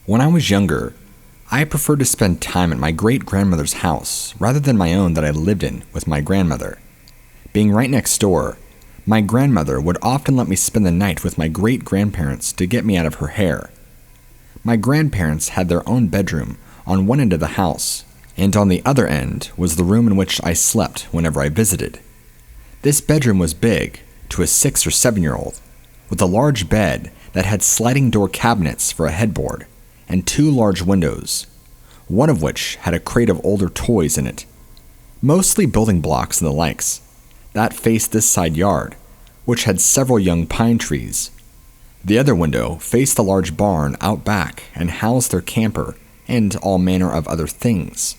When I was younger, I preferred to spend time at my great-grandmother's house rather than my own that I lived in with my grandmother. Being right next door, my grandmother would often let me spend the night with my great-grandparents to get me out of her hair. My grandparents had their own bedroom on one end of the house, and on the other end was the room in which I slept whenever I visited. This bedroom was big, to a 6 or 7-year-old, with a large bed that had sliding door cabinets for a headboard, and 2 large windows, one of which had a crate of older toys in it, mostly building blocks and the likes, that faced this side yard, which had several young pine trees. The other window faced a large barn out back and housed their camper and all manner of other things.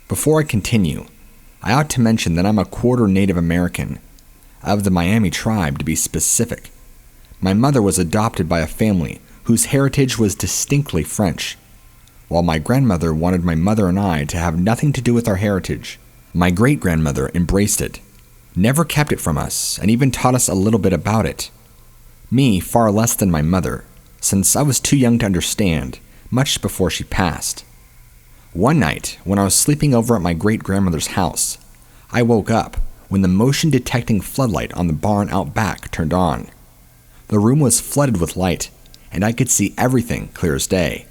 Before I continue, I ought to mention that I'm a quarter Native American, of the Miami tribe to be specific. My mother was adopted by a family whose heritage was distinctly French. While my grandmother wanted my mother and I to have nothing to do with our heritage, my great-grandmother embraced it, never kept it from us, and even taught us a little bit about it. Me far less than my mother, since I was too young to understand, much before she passed. One night, when I was sleeping over at my great-grandmother's house, I woke up when the motion-detecting floodlight on the barn out back turned on. The room was flooded with light, and I could see everything clear as day.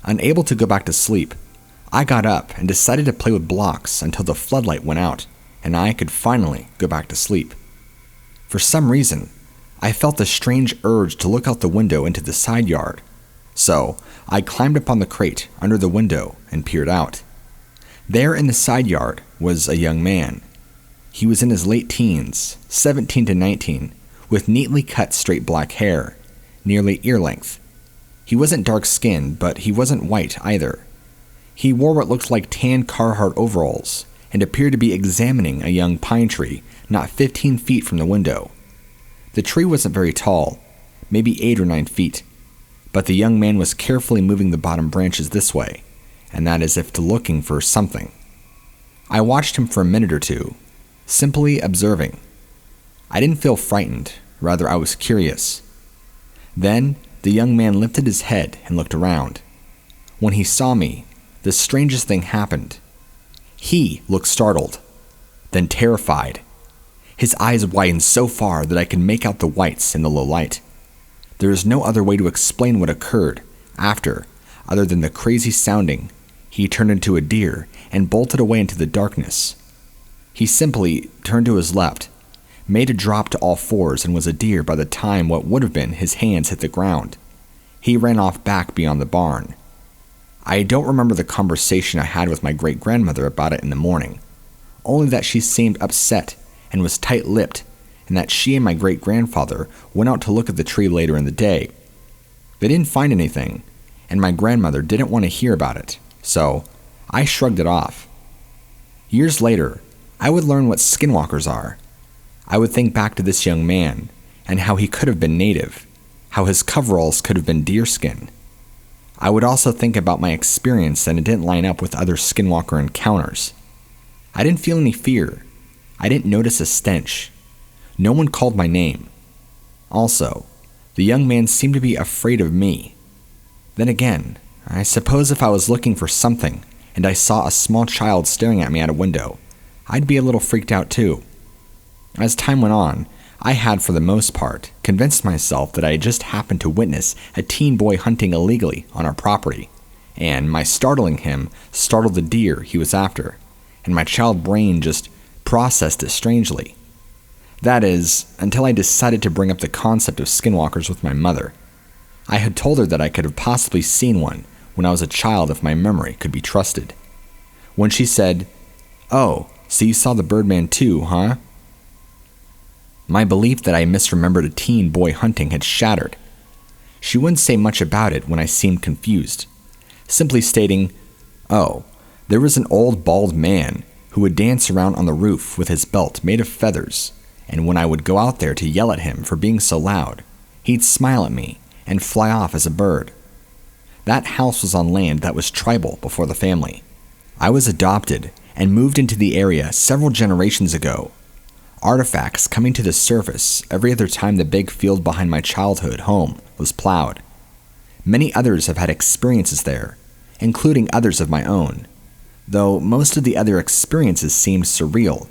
Unable to go back to sleep, I got up and decided to play with blocks until the floodlight went out, and I could finally go back to sleep. For some reason, I felt a strange urge to look out the window into the side yard, so I climbed up on the crate under the window and peered out. There in the side yard was a young man. He was in his late teens, 17 to 19, with neatly cut straight black hair, nearly ear length. He wasn't dark-skinned, but he wasn't white either. He wore what looked like tan Carhartt overalls and appeared to be examining a young pine tree not 15 feet from the window. The tree wasn't very tall, maybe 8 or 9 feet, but the young man was carefully moving the bottom branches this way, and that as if to looking for something. I watched him for a minute or two, simply observing. I didn't feel frightened, rather I was curious. Then, the young man lifted his head and looked around. When he saw me, the strangest thing happened. He looked startled, then terrified. His eyes widened so far that I could make out the whites in the low light. There is no other way to explain what occurred after, other than the crazy sounding. He turned into a deer and bolted away into the darkness. He simply turned to his left, made a drop to all fours, and was a deer by the time what would have been his hands hit the ground. He ran off back beyond the barn. I don't remember the conversation I had with my great-grandmother about it in the morning, only that she seemed upset and was tight-lipped, and that she and my great-grandfather went out to look at the tree later in the day. They didn't find anything, and my grandmother didn't want to hear about it, so I shrugged it off. Years later, I would learn what skinwalkers are. I would think back to this young man, and how he could have been native, how his coveralls could have been deerskin. I would also think about my experience and it didn't line up with other skinwalker encounters. I didn't feel any fear. I didn't notice a stench. No one called my name. Also, the young man seemed to be afraid of me. Then again, I suppose if I was looking for something and I saw a small child staring at me out a window, I'd be a little freaked out too. As time went on, I had, for the most part, convinced myself that I had just happened to witness a teen boy hunting illegally on our property, and my startling him startled the deer he was after, and my child brain just processed it strangely. That is, until I decided to bring up the concept of skinwalkers with my mother. I had told her that I could have possibly seen one when I was a child if my memory could be trusted. When she said, "Oh, so you saw the Birdman too, huh?" My belief that I misremembered a teen boy hunting had shattered. She wouldn't say much about it when I seemed confused, simply stating, "Oh, there was an old bald man who would dance around on the roof with his belt made of feathers, and when I would go out there to yell at him for being so loud, he'd smile at me and fly off as a bird." That house was on land that was tribal before the family. I was adopted and moved into the area several generations ago. Artifacts coming to the surface every other time the big field behind my childhood home was plowed. Many others have had experiences there, including others of my own, though most of the other experiences seemed surreal,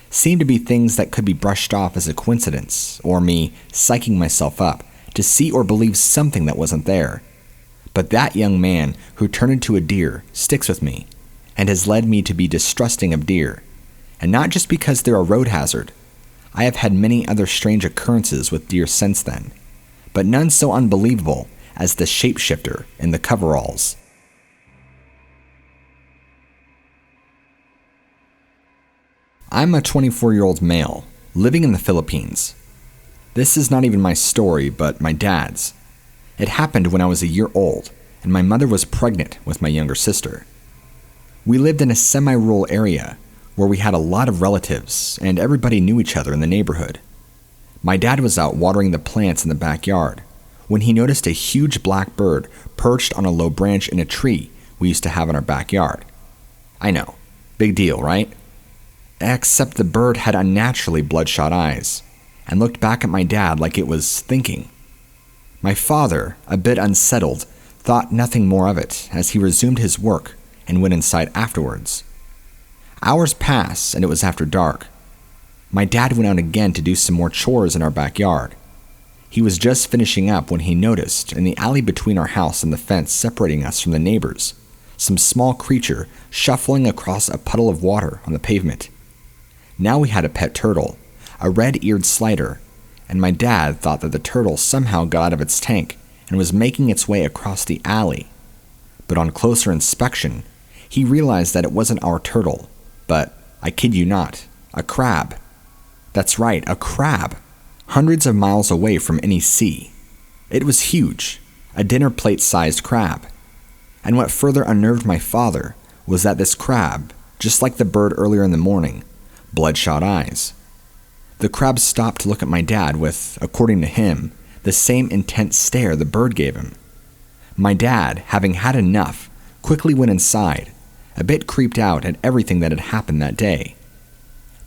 seemed to be things that could be brushed off as a coincidence, or me psyching myself up to see or believe something that wasn't there. But that young man who turned into a deer sticks with me, and has led me to be distrusting of deer, and not just because they're a road hazard. I have had many other strange occurrences with deer since then, but none so unbelievable as the shapeshifter in the coveralls. I'm a 24-year-old male, living in the Philippines. This is not even my story, but my dad's. It happened when I was a year old, and my mother was pregnant with my younger sister. We lived in a semi-rural area, where we had a lot of relatives, and everybody knew each other in the neighborhood. My dad was out watering the plants in the backyard, when he noticed a huge black bird perched on a low branch in a tree we used to have in our backyard. I know, big deal, right? Except the bird had unnaturally bloodshot eyes, and looked back at my dad like it was thinking. My father, a bit unsettled, thought nothing more of it as he resumed his work and went inside afterwards. Hours passed and it was after dark. My dad went out again to do some more chores in our backyard. He was just finishing up when he noticed, in the alley between our house and the fence separating us from the neighbors, some small creature shuffling across a puddle of water on the pavement. Now we had a pet turtle, a red-eared slider, and my dad thought that the turtle somehow got out of its tank and was making its way across the alley. But on closer inspection, he realized that it wasn't our turtle, but, I kid you not, a crab. That's right, a crab, hundreds of miles away from any sea. It was huge, a dinner plate-sized crab. And what further unnerved my father was that this crab, just like the bird earlier in the morning, bloodshot eyes. The crab stopped to look at my dad with, according to him, the same intense stare the bird gave him. My dad, having had enough, quickly went inside, a bit creeped out at everything that had happened that day.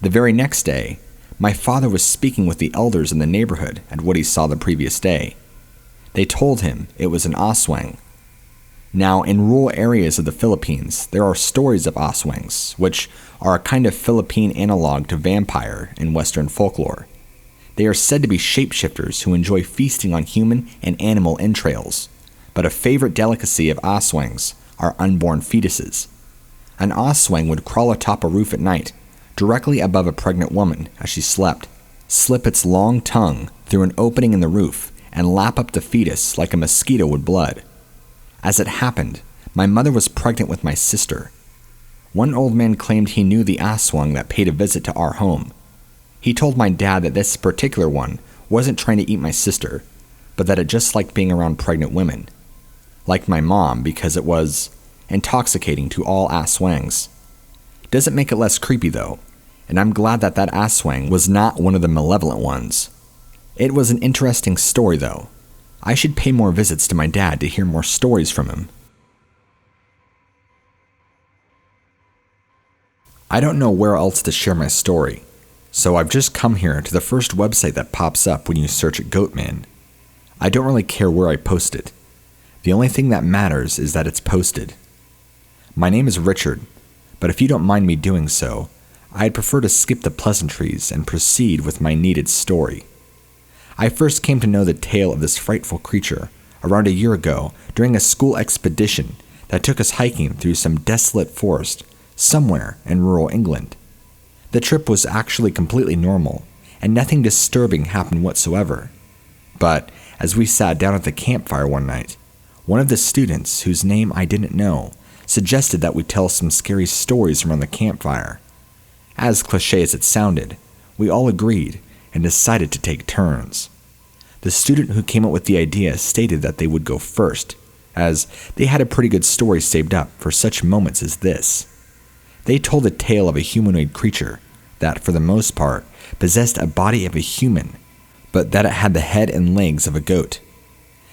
The very next day, my father was speaking with the elders in the neighborhood at what he saw the previous day. They told him it was an Oswing. Now, in rural areas of the Philippines, there are stories of Oswings, which are a kind of Philippine analog to vampire in Western folklore. They are said to be shapeshifters who enjoy feasting on human and animal entrails, but a favorite delicacy of Oswings are unborn fetuses. An Oswing would crawl atop a roof at night, directly above a pregnant woman as she slept, slip its long tongue through an opening in the roof, and lap up the fetus like a mosquito would blood. As it happened, my mother was pregnant with my sister. One old man claimed he knew the Oswing that paid a visit to our home. He told my dad that this particular one wasn't trying to eat my sister, but that it just liked being around pregnant women. Like my mom because it was intoxicating to all Oswings. Doesn't make it less creepy though, and I'm glad that that Oswing was not one of the malevolent ones. It was an interesting story though. I should pay more visits to my dad to hear more stories from him. I don't know where else to share my story, so I've just come here to the first website that pops up when you search Goatman. I don't really care where I post it. The only thing that matters is that it's posted. My name is Richard, but if you don't mind me doing so, I'd prefer to skip the pleasantries and proceed with my needed story. I first came to know the tale of this frightful creature around a year ago during a school expedition that took us hiking through some desolate forest somewhere in rural England. The trip was actually completely normal, and nothing disturbing happened whatsoever. But as we sat down at the campfire one night, one of the students, whose name I didn't know, suggested that we tell some scary stories around the campfire. As cliché as it sounded, we all agreed and decided to take turns. The student who came up with the idea stated that they would go first, as they had a pretty good story saved up for such moments as this. They told a tale of a humanoid creature that, for the most part, possessed a body of a human, but that it had the head and legs of a goat.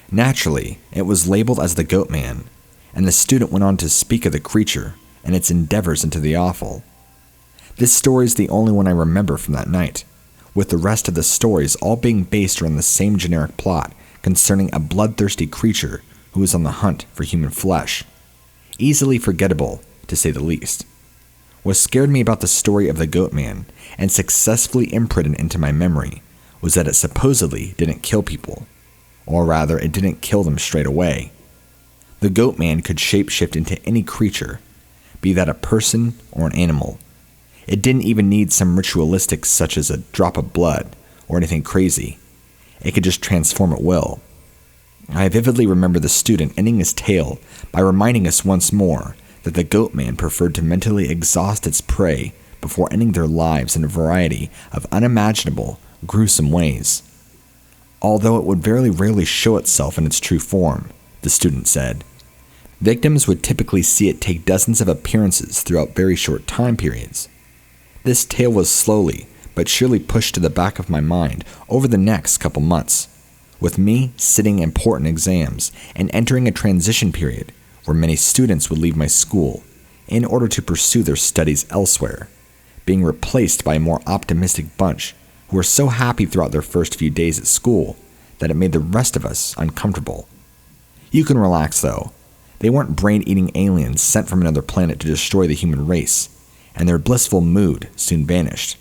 Naturally, it was labeled as the Goatman, and the student went on to speak of the creature and its endeavors into the awful. This story is the only one I remember from that night, with the rest of the stories all being based around the same generic plot concerning a bloodthirsty creature who was on the hunt for human flesh. Easily forgettable, to say the least. What scared me about the story of the Goatman and successfully imprinted into my memory was that it supposedly didn't kill people, or rather it didn't kill them straight away. The Goatman could shapeshift into any creature, be that a person or an animal. It didn't even need some ritualistic such as a drop of blood or anything crazy. It could just transform at will. I vividly remember the student ending his tale by reminding us once more that the Goatman preferred to mentally exhaust its prey before ending their lives in a variety of unimaginable, gruesome ways. Although it would very rarely show itself in its true form, the student said. Victims would typically see it take dozens of appearances throughout very short time periods. This tale was slowly but surely pushed to the back of my mind over the next couple months, with me sitting important exams and entering a transition period where many students would leave my school in order to pursue their studies elsewhere, being replaced by a more optimistic bunch who were so happy throughout their first few days at school that it made the rest of us uncomfortable. You can relax though. They weren't brain-eating aliens sent from another planet to destroy the human race, and their blissful mood soon vanished,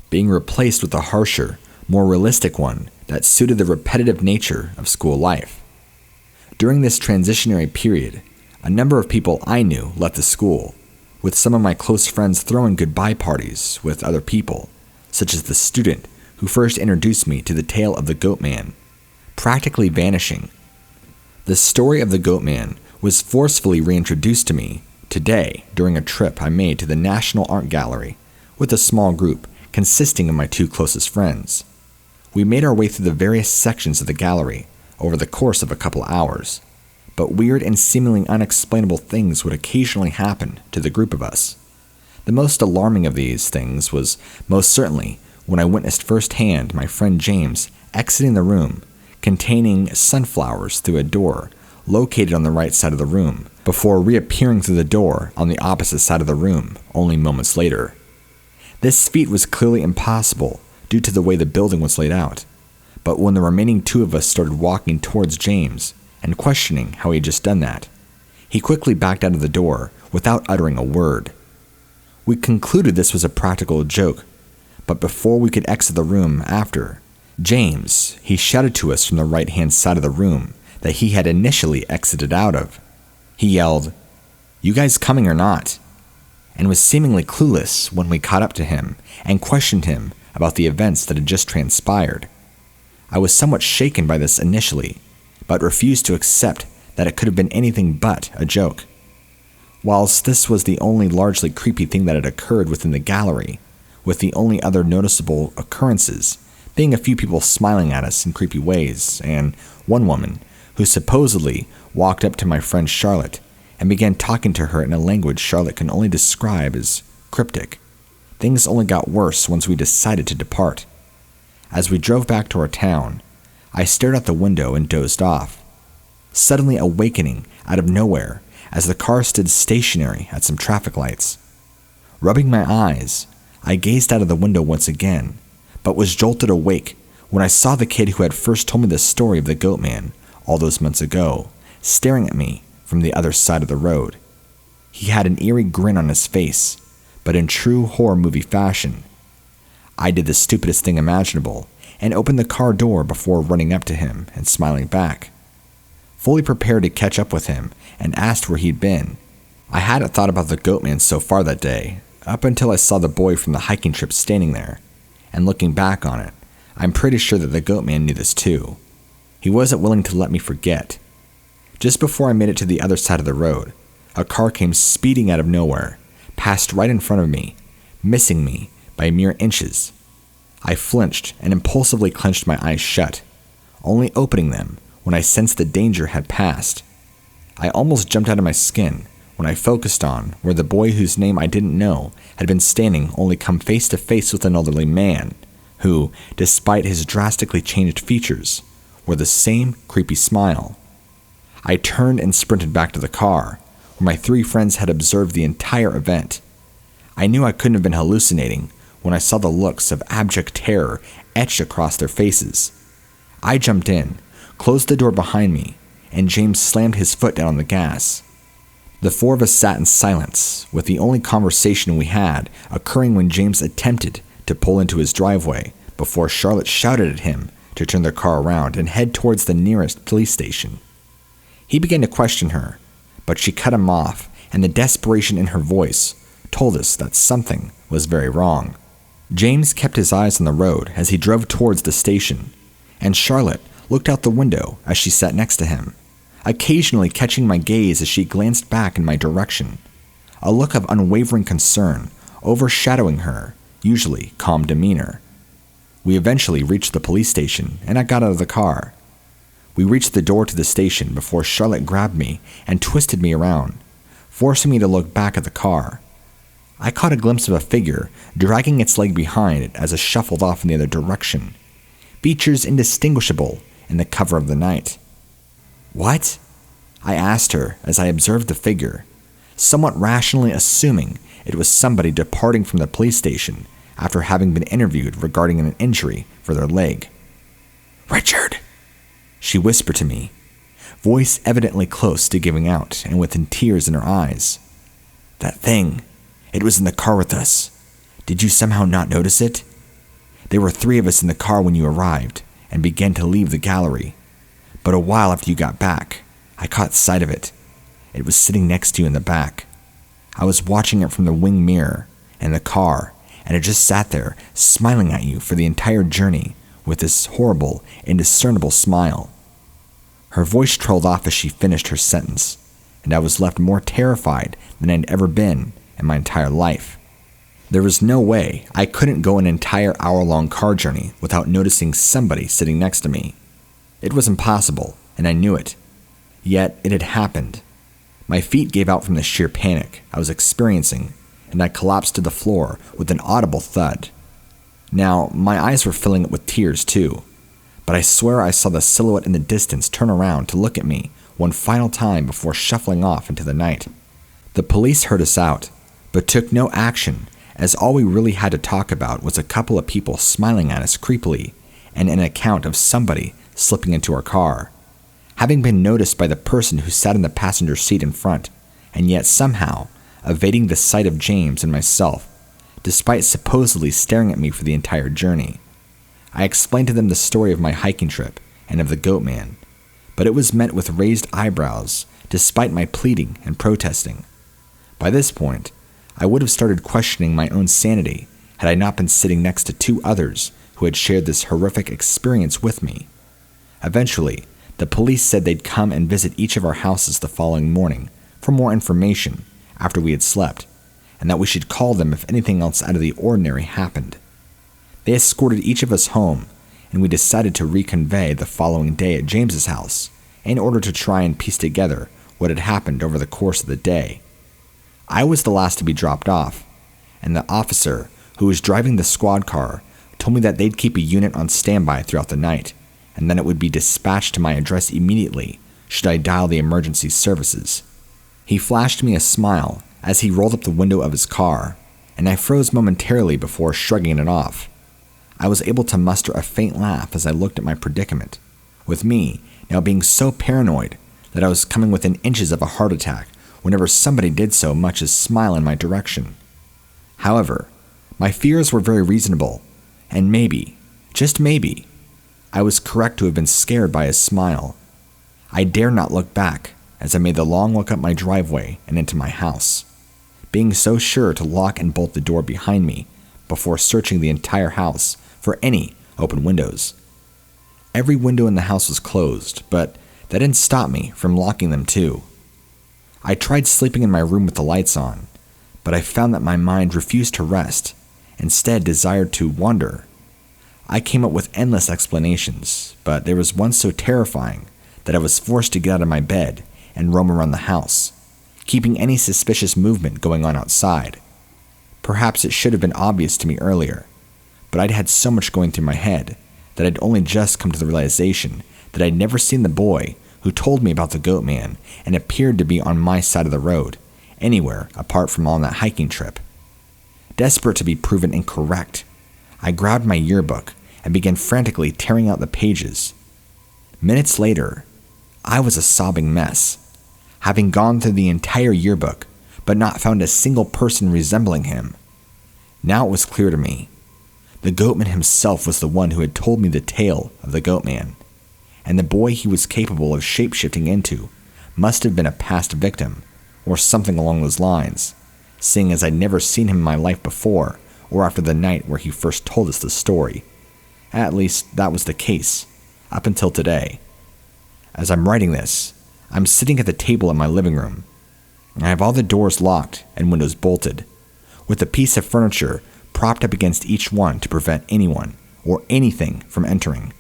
being replaced with a harsher, more realistic one that suited the repetitive nature of school life. During this transitionary period, a number of people I knew left the school, with some of my close friends throwing goodbye parties with other people, such as the student who first introduced me to the tale of the Goatman, practically vanishing. The story of the Goatman was forcefully reintroduced to me today during a trip I made to the National Art Gallery with a small group consisting of my two closest friends. We made our way through the various sections of the gallery over the course of a couple hours, but weird and seemingly unexplainable things would occasionally happen to the group of us. The most alarming of these things was most certainly when I witnessed firsthand my friend James exiting the room containing sunflowers through a door located on the right side of the room, before reappearing through the door on the opposite side of the room only moments later. This feat was clearly impossible due to the way the building was laid out, but when the remaining two of us started walking towards James and questioning how he had just done that, he quickly backed out of the door without uttering a word. We concluded this was a practical joke, but before we could exit the room after, James, he shouted to us from the right-hand side of the room that he had initially exited out of. He yelled, "You guys coming or not?" and was seemingly clueless when we caught up to him and questioned him about the events that had just transpired. I was somewhat shaken by this initially, but refused to accept that it could have been anything but a joke. Whilst this was the only largely creepy thing that had occurred within the gallery, with the only other noticeable occurrences being a few people smiling at us in creepy ways, and one woman who supposedly walked up to my friend Charlotte and began talking to her in a language Charlotte can only describe as cryptic. Things only got worse once we decided to depart. As we drove back to our town, I stared out the window and dozed off, suddenly awakening out of nowhere as the car stood stationary at some traffic lights. Rubbing my eyes, I gazed out of the window once again, but was jolted awake when I saw the kid who had first told me the story of the Goatman all those months ago, staring at me from the other side of the road. He had an eerie grin on his face, but in true horror movie fashion. I did the stupidest thing imaginable and opened the car door before running up to him and smiling back, fully prepared to catch up with him and asked where he'd been. I hadn't thought about the Goatman so far that day, up until I saw the boy from the hiking trip standing there, and looking back on it, I'm pretty sure that the Goatman knew this too. He wasn't willing to let me forget. Just before I made it to the other side of the road, a car came speeding out of nowhere, passed right in front of me, missing me by mere inches. I flinched and impulsively clenched my eyes shut, only opening them when I sensed the danger had passed. I almost jumped out of my skin when I focused on where the boy whose name I didn't know had been standing only come face to face with an elderly man, who, despite his drastically changed features, wore the same creepy smile. I turned and sprinted back to the car, where my three friends had observed the entire event. I knew I couldn't have been hallucinating when I saw the looks of abject terror etched across their faces. I jumped in, closed the door behind me, and James slammed his foot down on the gas. The four of us sat in silence, with the only conversation we had occurring when James attempted to pull into his driveway before Charlotte shouted at him to turn their car around and head towards the nearest police station. He began to question her, but she cut him off, and the desperation in her voice told us that something was very wrong. James kept his eyes on the road as he drove towards the station, and Charlotte looked out the window as she sat next to him, occasionally catching my gaze as she glanced back in my direction, a look of unwavering concern overshadowing her usually calm demeanor. We eventually reached the police station, and I got out of the car. We reached the door to the station before Charlotte grabbed me and twisted me around, forcing me to look back at the car. I caught a glimpse of a figure dragging its leg behind it as it shuffled off in the other direction, features indistinguishable in the cover of the night. "What?" I asked her as I observed the figure, somewhat rationally assuming it was somebody departing from the police station after having been interviewed regarding an injury for their leg. "Richard," she whispered to me, voice evidently close to giving out and with tears in her eyes. "That thing, it was in the car with us. Did you somehow not notice it? There were 3 of us in the car when you arrived and began to leave the gallery. But a while after you got back, I caught sight of it. It was sitting next to you in the back. I was watching it from the wing mirror in the car, and it just sat there, smiling at you for the entire journey with this horrible, indiscernible smile." Her voice trailed off as she finished her sentence, and I was left more terrified than I'd ever been in my entire life. There was no way I couldn't go an entire hour-long car journey without noticing somebody sitting next to me. It was impossible, and I knew it. Yet it had happened. My feet gave out from the sheer panic I was experiencing, and I collapsed to the floor with an audible thud. Now, my eyes were filling up with tears too, but I swear I saw the silhouette in the distance turn around to look at me one final time before shuffling off into the night. The police heard us out, but took no action, as all we really had to talk about was a couple of people smiling at us creepily and an account of somebody slipping into our car, having been noticed by the person who sat in the passenger seat in front, and yet somehow evading the sight of James and myself, despite supposedly staring at me for the entire journey. I explained to them the story of my hiking trip and of the Goatman, but it was met with raised eyebrows despite my pleading and protesting. By this point, I would have started questioning my own sanity had I not been sitting next to 2 others who had shared this horrific experience with me. Eventually, the police said they'd come and visit each of our houses the following morning for more information after we had slept, and that we should call them if anything else out of the ordinary happened. They escorted each of us home, and we decided to reconvey the following day at James's house in order to try and piece together what had happened over the course of the day. I was the last to be dropped off, and the officer who was driving the squad car told me that they'd keep a unit on standby throughout the night, and then it would be dispatched to my address immediately should I dial the emergency services. He flashed me a smile as he rolled up the window of his car, and I froze momentarily before shrugging it off. I was able to muster a faint laugh as I looked at my predicament, with me now being so paranoid that I was coming within inches of a heart attack whenever somebody did so much as smile in my direction. However, my fears were very reasonable, and maybe, just maybe, I was correct to have been scared by his smile. I dare not look back as I made the long walk up my driveway and into my house, being so sure to lock and bolt the door behind me before searching the entire house for any open windows. Every window in the house was closed, but that didn't stop me from locking them too. I tried sleeping in my room with the lights on, but I found that my mind refused to rest, instead desired to wander. I came up with endless explanations, but there was one so terrifying that I was forced to get out of my bed and roam around the house, keeping any suspicious movement going on outside. Perhaps it should have been obvious to me earlier, but I'd had so much going through my head that I'd only just come to the realization that I'd never seen the boy who told me about the Goatman and appeared to be on my side of the road, anywhere apart from on that hiking trip. Desperate to be proven incorrect, I grabbed my yearbook and began frantically tearing out the pages. Minutes later, I was a sobbing mess, having gone through the entire yearbook, but not found a single person resembling him. Now it was clear to me. The Goatman himself was the one who had told me the tale of the Goatman, and the boy he was capable of shapeshifting into must have been a past victim, or something along those lines, seeing as I'd never seen him in my life before or after the night where he first told us the story. At least, that was the case, up until today. As I'm writing this, I'm sitting at the table in my living room. I have all the doors locked and windows bolted, with a piece of furniture propped up against each one to prevent anyone or anything from entering.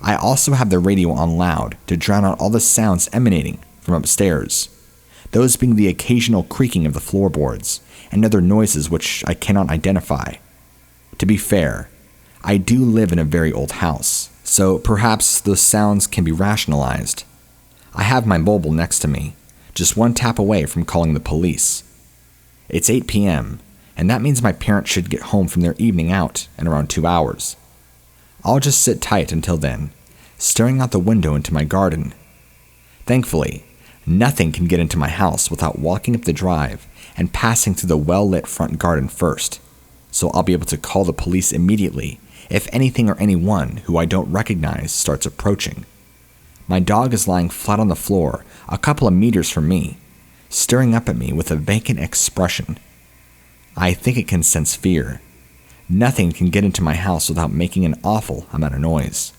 I also have the radio on loud to drown out all the sounds emanating from upstairs, those being the occasional creaking of the floorboards and other noises which I cannot identify. To be fair, I do live in a very old house, so perhaps those sounds can be rationalized. I have my mobile next to me, just one tap away from calling the police. It's 8 p.m., and that means my parents should get home from their evening out in around 2 hours. I'll just sit tight until then, staring out the window into my garden. Thankfully, nothing can get into my house without walking up the drive and passing through the well-lit front garden first, so I'll be able to call the police immediately if anything or anyone who I don't recognize starts approaching. My dog is lying flat on the floor a couple of meters from me, staring up at me with a vacant expression. I think it can sense fear. Nothing can get into my house without making an awful amount of noise.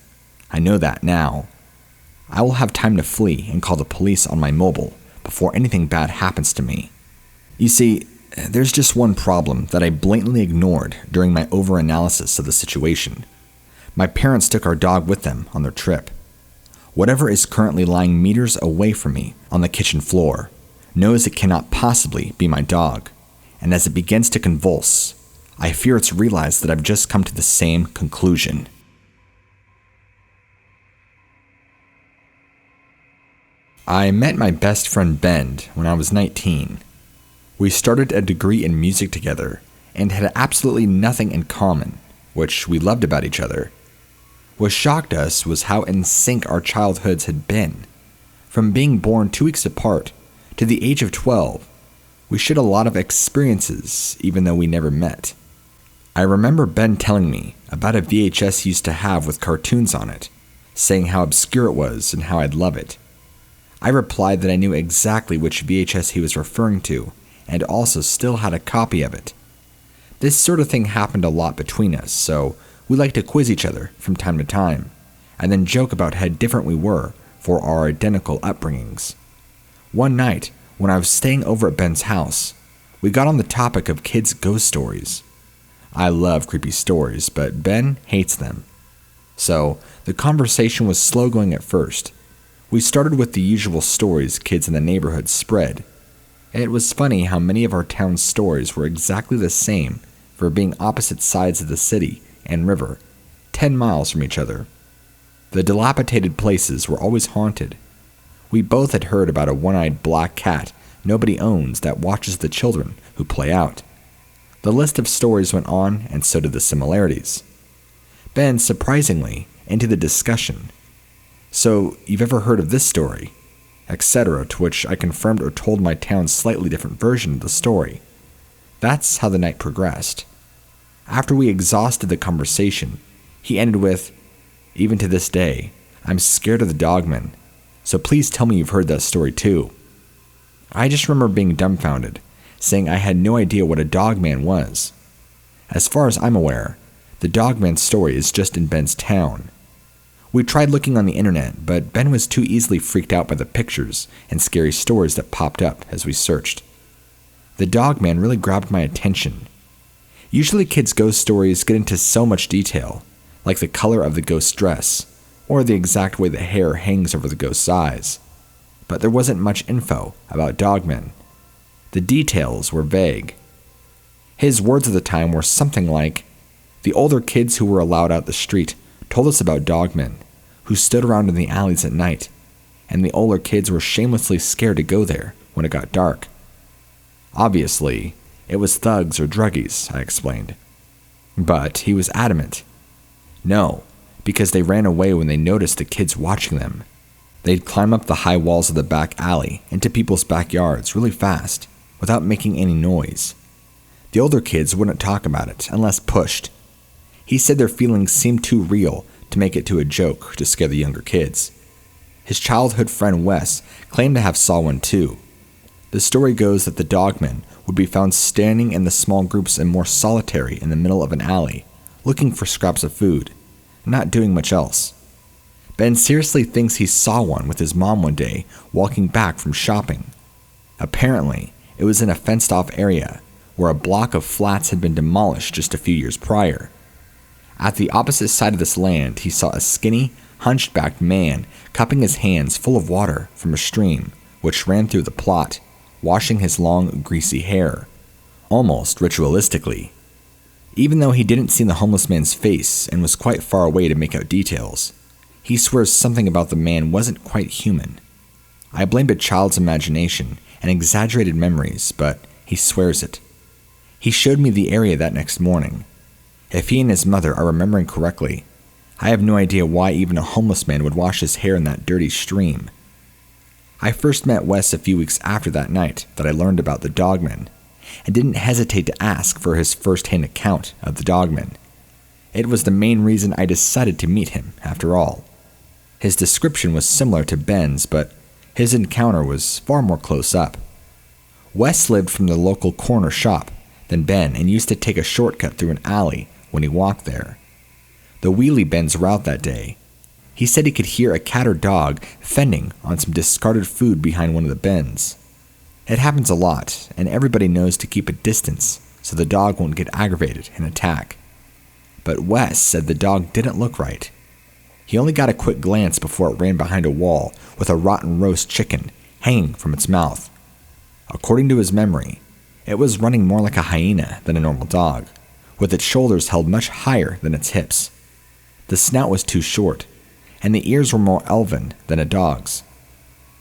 I know that now. I will have time to flee and call the police on my mobile before anything bad happens to me. You see, there's just one problem that I blatantly ignored during my overanalysis of the situation. My parents took our dog with them on their trip. Whatever is currently lying meters away from me on the kitchen floor knows it cannot possibly be my dog, and as it begins to convulse, I fear it's realized that I've just come to the same conclusion. I met my best friend Ben when I was 19. We started a degree in music together and had absolutely nothing in common, which we loved about each other. What shocked us was how in sync our childhoods had been. From being born 2 weeks apart to the age of 12, we shared a lot of experiences even though we never met. I remember Ben telling me about a VHS he used to have with cartoons on it, saying how obscure it was and how I'd love it. I replied that I knew exactly which VHS he was referring to and also still had a copy of it. This sort of thing happened a lot between us, so we liked to quiz each other from time to time, and then joke about how different we were for our identical upbringings. One night, when I was staying over at Ben's house, we got on the topic of kids' ghost stories. I love creepy stories, but Ben hates them. So, the conversation was slow going at first. We started with the usual stories kids in the neighborhood spread. It was funny how many of our town's stories were exactly the same for being opposite sides of the city and river, 10 miles from each other. The dilapidated places were always haunted. We both had heard about a one-eyed black cat nobody owns that watches the children who play out. The list of stories went on, and so did the similarities. Ben, surprisingly, into the discussion. So, you've ever heard of this story? Etc., to which I confirmed or told my town's slightly different version of the story. That's how the night progressed. After we exhausted the conversation, he ended with, "Even to this day, I'm scared of the Dogman, so please tell me you've heard that story too." I just remember being dumbfounded, saying I had no idea what a Dogman was. As far as I'm aware, the Dogman story is just in Ben's town. We tried looking on the internet, but Ben was too easily freaked out by the pictures and scary stories that popped up as we searched. The Dogman really grabbed my attention. Usually kids' ghost stories get into so much detail, like the color of the ghost's dress, or the exact way the hair hangs over the ghost's eyes. But there wasn't much info about Dogman. The details were vague. His words at the time were something like, "The older kids who were allowed out the street told us about Dogmen, who stood around in the alleys at night, and the older kids were shamelessly scared to go there when it got dark." Obviously, it was thugs or druggies, I explained. But he was adamant. No, because they ran away when they noticed the kids watching them. They'd climb up the high walls of the back alley into people's backyards really fast, without making any noise. The older kids wouldn't talk about it unless pushed. He said their feelings seemed too real to make it to a joke to scare the younger kids. His childhood friend Wes claimed to have saw one too. The story goes that the Dogman would be found standing in the small groups and more solitary in the middle of an alley, looking for scraps of food, not doing much else. Ben seriously thinks he saw one with his mom one day walking back from shopping. Apparently, it was in a fenced-off area where a block of flats had been demolished just a few years prior. At the opposite side of this land, he saw a skinny, hunchbacked man cupping his hands full of water from a stream which ran through the plot, washing his long, greasy hair, almost ritualistically. Even though he didn't see the homeless man's face and was quite far away to make out details, he swears something about the man wasn't quite human. I blamed a child's imagination and exaggerated memories, but he swears it. He showed me the area that next morning. If he and his mother are remembering correctly, I have no idea why even a homeless man would wash his hair in that dirty stream. I first met Wes a few weeks after that night that I learned about the Dogman, and didn't hesitate to ask for his first-hand account of the Dogman. It was the main reason I decided to meet him, after all. His description was similar to Ben's, but his encounter was far more close up. Wes lived from the local corner shop than Ben and used to take a shortcut through an alley when he walked there. The wheelie Ben's route that day, he said he could hear a cat or dog fending on some discarded food behind one of the bins. It happens a lot, and everybody knows to keep a distance so the dog won't get aggravated and attack. But Wes said the dog didn't look right. He only got a quick glance before it ran behind a wall with a rotten roast chicken hanging from its mouth. According to his memory, it was running more like a hyena than a normal dog, with its shoulders held much higher than its hips. The snout was too short, and the ears were more elven than a dog's.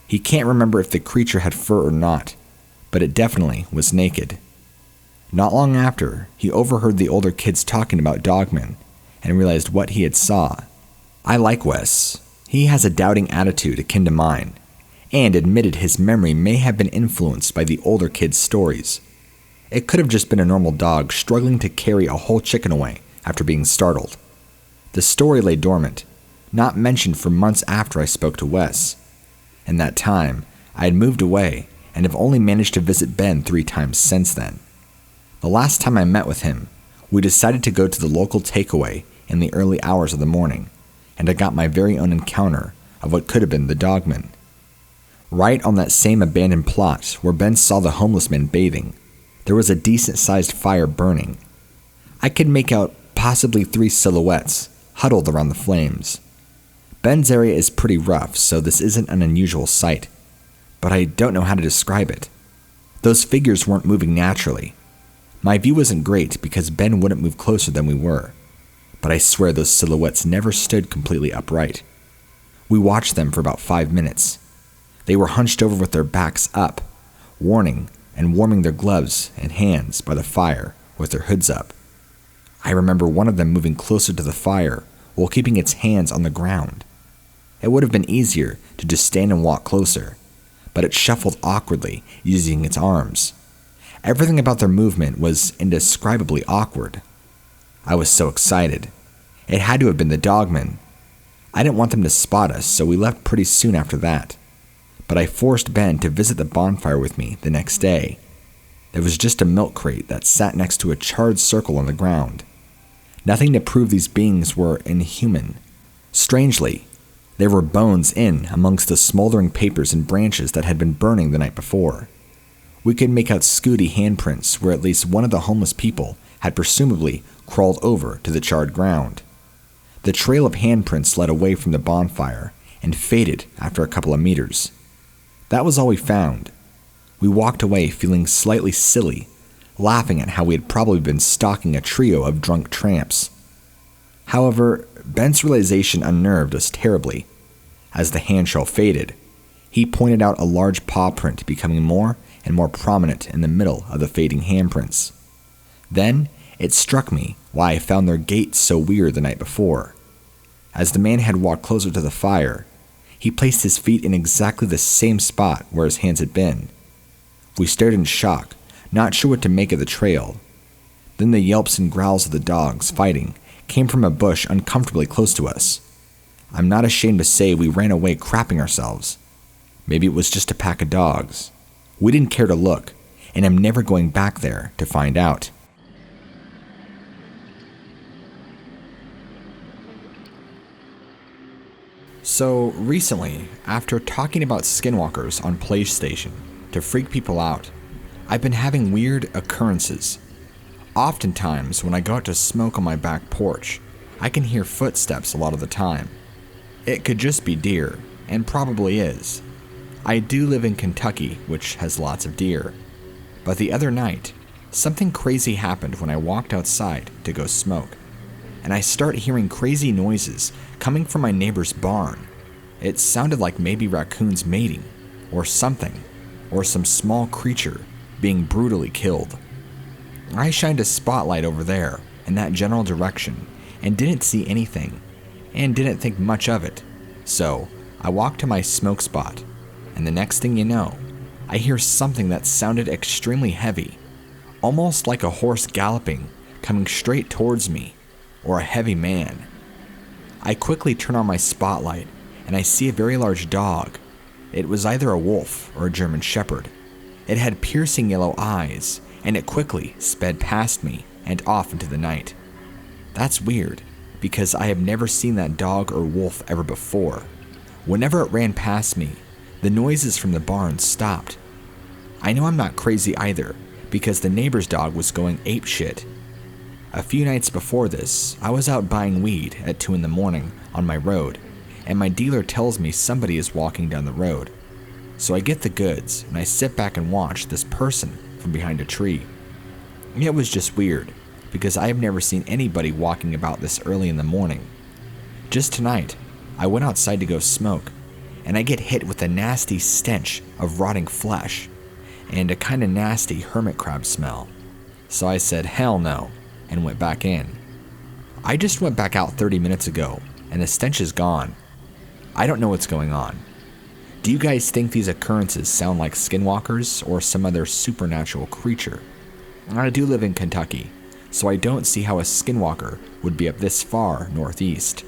He can't remember if the creature had fur or not, but it definitely was naked. Not long after, he overheard the older kids talking about Dogman and realized what he had saw. I like Wes. He has a doubting attitude akin to mine, and admitted his memory may have been influenced by the older kids' stories. It could have just been a normal dog struggling to carry a whole chicken away after being startled. The story lay dormant, not mentioned for months after I spoke to Wes. In that time, I had moved away and have only managed to visit Ben 3 times since then. The last time I met with him, we decided to go to the local takeaway in the early hours of the morning, and I got my very own encounter of what could have been the Dogman. Right on that same abandoned plot where Ben saw the homeless man bathing, there was a decent-sized fire burning. I could make out possibly 3 silhouettes huddled around the flames. Ben's area is pretty rough, so this isn't an unusual sight, but I don't know how to describe it. Those figures weren't moving naturally. My view wasn't great because Ben wouldn't move closer than we were, but I swear those silhouettes never stood completely upright. We watched them for about 5 minutes. They were hunched over with their backs up, warning and warming their gloves and hands by the fire with their hoods up. I remember one of them moving closer to the fire while keeping its hands on the ground. It would have been easier to just stand and walk closer, but it shuffled awkwardly using its arms. Everything about their movement was indescribably awkward. I was so excited. It had to have been the Dogman. I didn't want them to spot us, so we left pretty soon after that. But I forced Ben to visit the bonfire with me the next day. There was just a milk crate that sat next to a charred circle on the ground. Nothing to prove these beings were inhuman. Strangely, there were bones in amongst the smoldering papers and branches that had been burning the night before. We could make out scooty handprints where at least one of the homeless people had presumably crawled over to the charred ground. The trail of handprints led away from the bonfire and faded after a couple of meters. That was all we found. We walked away feeling slightly silly, laughing at how we had probably been stalking a trio of drunk tramps. However, Ben's realization unnerved us terribly. As the handshell faded, he pointed out a large paw print becoming more and more prominent in the middle of the fading handprints. Then, it struck me why I found their gait so weird the night before. As the man had walked closer to the fire, He placed his feet in exactly the same spot where his hands had been. We stared in shock, not sure what to make of the trail. Then the yelps and growls of the dogs fighting came from a bush uncomfortably close to us. I'm not ashamed to say we ran away crapping ourselves. Maybe it was just a pack of dogs. We didn't care to look, and I'm never going back there to find out. So recently, after talking about skinwalkers on PlayStation to freak people out, I've been having weird occurrences. Oftentimes, when I go out to smoke on my back porch, I can hear footsteps a lot of the time. It could just be deer, and probably is. I do live in Kentucky, which has lots of deer. But the other night, something crazy happened when I walked outside to go smoke, and I start hearing crazy noises coming from my neighbor's barn. It sounded like maybe raccoons mating, or something, or some small creature being brutally killed. I shined a spotlight over there in that general direction and didn't see anything, and didn't think much of it. So I walked to my smoke spot, and the next thing you know, I hear something that sounded extremely heavy, almost like a horse galloping, coming straight towards me, or a heavy man. I quickly turn on my spotlight, and I see a very large dog. It was either a wolf or a German shepherd. It had piercing yellow eyes, and it quickly sped past me and off into the night. That's weird, because I have never seen that dog or wolf ever before. Whenever it ran past me, the noises from the barn stopped. I know I'm not crazy either, because the neighbor's dog was going apeshit. A few nights before this, I was out buying weed at 2 a.m. on my road, and my dealer tells me somebody is walking down the road. So I get the goods, and I sit back and watch this person from behind a tree. It was just weird, because I have never seen anybody walking about this early in the morning. Just tonight, I went outside to go smoke, and I get hit with a nasty stench of rotting flesh, and a kind of nasty hermit crab smell. So I said, hell no, and went back in. I just went back out 30 minutes ago, and the stench is gone. I don't know what's going on. Do you guys think these occurrences sound like skinwalkers or some other supernatural creature? I do live in Kentucky, so I don't see how a skinwalker would be up this far northeast.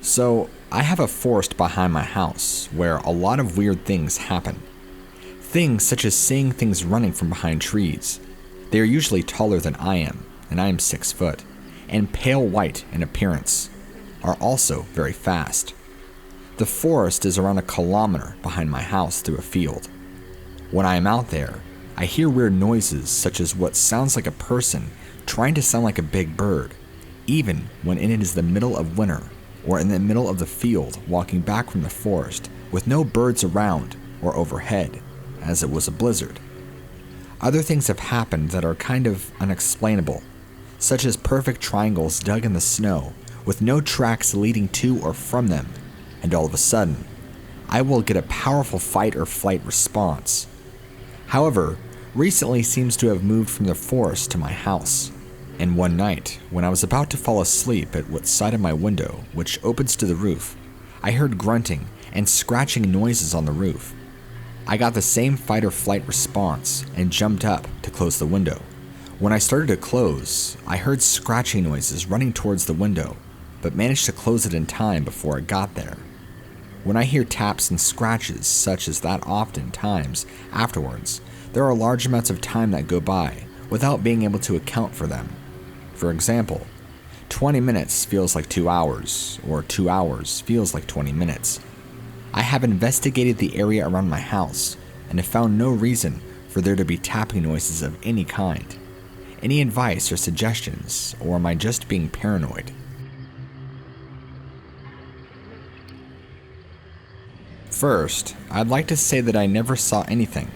So, I have a forest behind my house where a lot of weird things happen. Things such as seeing things running from behind trees. They are usually taller than I am, and I am 6 foot, and pale white in appearance, are also very fast. The forest is around 1 kilometer behind my house through a field. When I am out there, I hear weird noises such as what sounds like a person trying to sound like a big bird, even when it is the middle of winter or in the middle of the field walking back from the forest with no birds around or overhead, as it was a blizzard. Other things have happened that are kind of unexplainable, such as perfect triangles dug in the snow with no tracks leading to or from them, and all of a sudden, I will get a powerful fight or flight response. However, recently seems to have moved from the forest to my house, and one night, when I was about to fall asleep at what side of my window, which opens to the roof, I heard grunting and scratching noises on the roof. I got the same fight or flight response and jumped up to close the window. When I started to close, I heard scratching noises running towards the window, but managed to close it in time before it got there. When I hear taps and scratches such as that oftentimes afterwards, there are large amounts of time that go by without being able to account for them. For example, 20 minutes feels like 2 hours, or 2 hours feels like 20 minutes. I have investigated the area around my house and have found no reason for there to be tapping noises of any kind. Any advice or suggestions, or am I just being paranoid? First, I'd like to say that I never saw anything,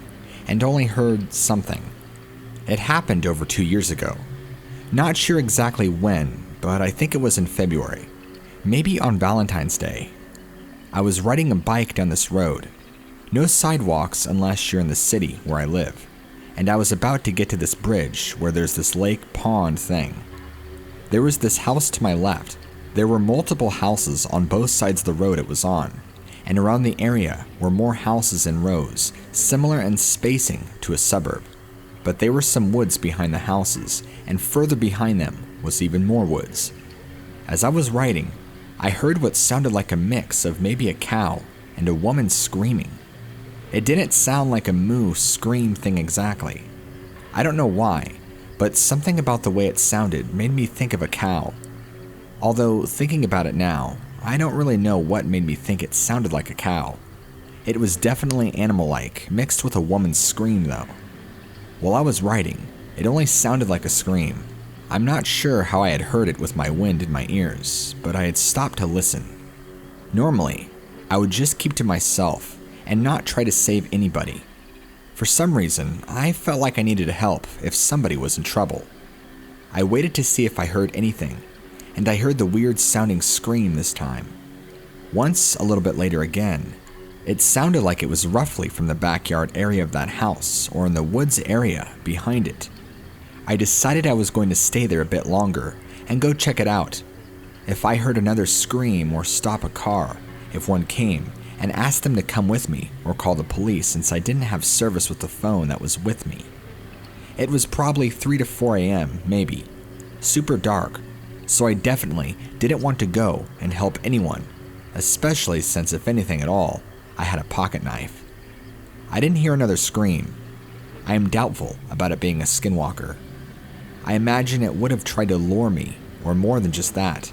and only heard something. It happened over 2 years ago. Not sure exactly when, but I think it was in February. Maybe on Valentine's Day. I was riding a bike down this road. No sidewalks unless you're in the city where I live. And I was about to get to this bridge where there's this lake pond thing. There was this house to my left. There were multiple houses on both sides of the road it was on, and around the area were more houses in rows, similar in spacing to a suburb. But there were some woods behind the houses, and further behind them was even more woods. As I was writing, I heard what sounded like a mix of maybe a cow and a woman screaming. It didn't sound like a moo scream thing exactly. I don't know why, but something about the way it sounded made me think of a cow. Although, thinking about it now, I don't really know what made me think it sounded like a cow. It was definitely animal-like, mixed with a woman's scream though. While I was writing, it only sounded like a scream. I'm not sure how I had heard it with my wind in my ears, but I had stopped to listen. Normally, I would just keep to myself and not try to save anybody. For some reason, I felt like I needed help if somebody was in trouble. I waited to see if I heard anything, and I heard the weird sounding scream this time. Once, a little bit later again, it sounded like it was roughly from the backyard area of that house or in the woods area behind it. I decided I was going to stay there a bit longer and go check it out. If I heard another scream or stop a car, if one came, and asked them to come with me or call the police since I didn't have service with the phone that was with me. It was probably 3 to 4 a.m., maybe. Super dark, so I definitely didn't want to go and help anyone, especially since if anything at all, I had a pocket knife. I didn't hear another scream. I am doubtful about it being a skinwalker. I imagine it would have tried to lure me, or more than just that.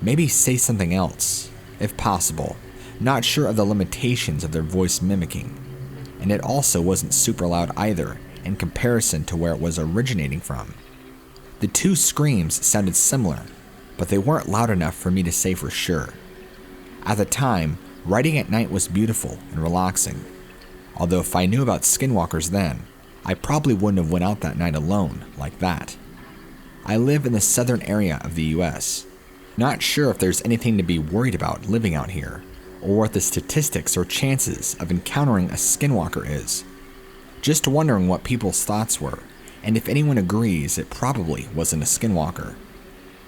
Maybe say something else, if possible. Not sure of the limitations of their voice mimicking. And it also wasn't super loud either, in comparison to where it was originating from. The two screams sounded similar, but they weren't loud enough for me to say for sure. At the time, writing at night was beautiful and relaxing. Although if I knew about skinwalkers then, I probably wouldn't have went out that night alone like that. I live in the southern area of the U.S. Not sure if there's anything to be worried about living out here, or what the statistics or chances of encountering a skinwalker is. Just wondering what people's thoughts were, and if anyone agrees it probably wasn't a skinwalker.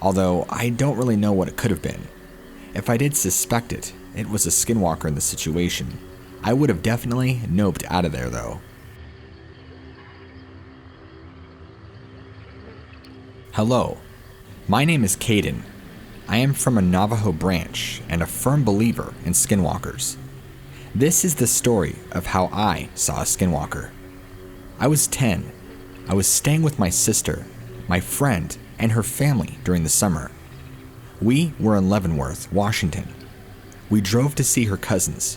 Although I don't really know what it could have been. If I did suspect it, it was a skinwalker in the situation. I would have definitely noped out of there though. Hello, my name is Caden. I am from a Navajo branch and a firm believer in skinwalkers. This is the story of how I saw a skinwalker. I was 10. I was staying with my sister, my friend, and her family during the summer. We were in Leavenworth, Washington. We drove to see her cousins.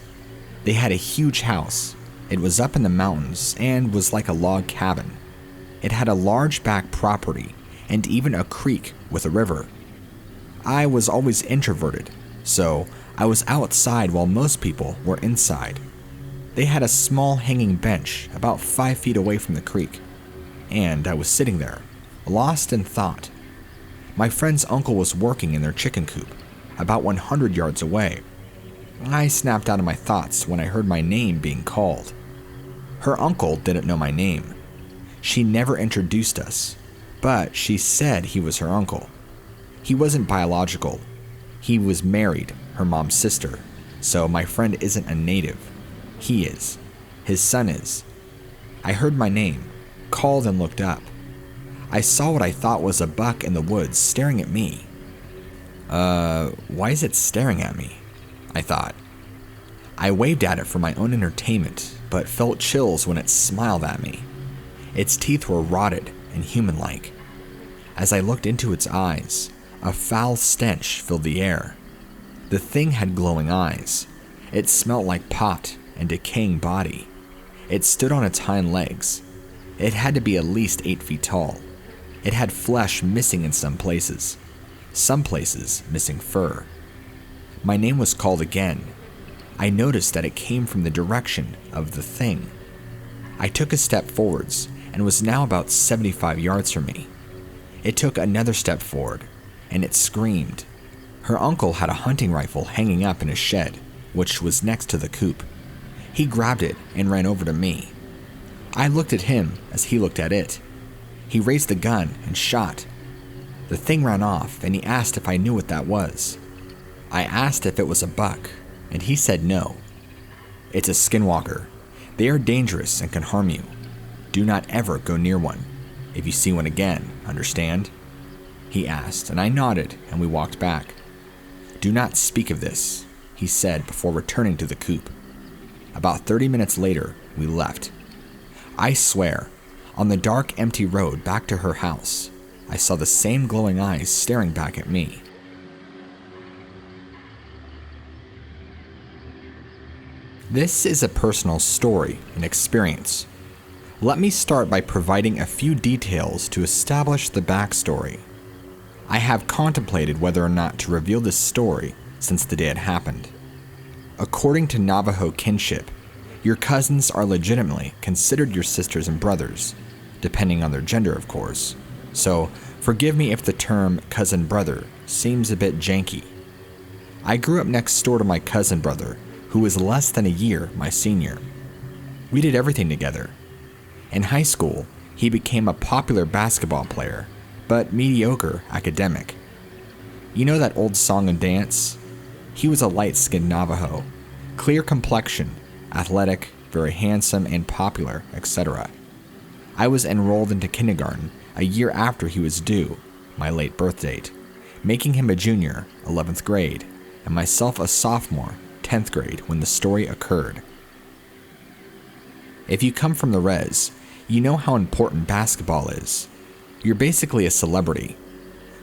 They had a huge house. It was up in the mountains and was like a log cabin. It had a large back property and even a creek with a river. I was always introverted, so I was outside while most people were inside. They had a small hanging bench about 5 feet away from the creek, and I was sitting there, lost in thought. My friend's uncle was working in their chicken coop, about 100 yards away. I snapped out of my thoughts when I heard my name being called. Her uncle didn't know my name. She never introduced us, but she said he was her uncle. He wasn't biological. He was married, her mom's sister, so my friend isn't a native. He is. His son is. I heard my name, called and looked up. I saw what I thought was a buck in the woods staring at me. Why is it staring at me? I thought. I waved at it for my own entertainment, but felt chills when it smiled at me. Its teeth were rotted and human-like. As I looked into its eyes, a foul stench filled the air. The thing had glowing eyes. It smelled like pot and decaying body. It stood on its hind legs. It had to be at least 8 feet tall. It had flesh missing in some places missing fur. My name was called again. I noticed that it came from the direction of the thing. I took a step forwards and was now about 75 yards from me. It took another step forward, and it screamed. Her uncle had a hunting rifle hanging up in his shed, which was next to the coop. He grabbed it and ran over to me. I looked at him as he looked at it. He raised the gun and shot. The thing ran off, and he asked if I knew what that was. I asked if it was a buck, and he said no. It's a skinwalker. They are dangerous and can harm you. Do not ever go near one. If you see one again, understand? He asked, and I nodded, and we walked back. Do not speak of this, he said before returning to the coop. About 30 minutes later, we left. I swear, on the dark, empty road back to her house, I saw the same glowing eyes staring back at me. This is a personal story and experience. Let me start by providing a few details to establish the backstory. I have contemplated whether or not to reveal this story since the day it happened. According to Navajo kinship, your cousins are legitimately considered your sisters and brothers, depending on their gender, of course. So, forgive me if the term cousin brother seems a bit janky. I grew up next door to my cousin brother, who was less than a year my senior. We did everything together. In high school, he became a popular basketball player, but mediocre academic. You know that old song and dance? He was a light-skinned Navajo, clear complexion, athletic, very handsome and popular, etc. I was enrolled into kindergarten a year after he was due, my late birth date, making him a junior, 11th grade, and myself a sophomore, 10th grade when the story occurred. If you come from the res, you know how important basketball is. You're basically a celebrity.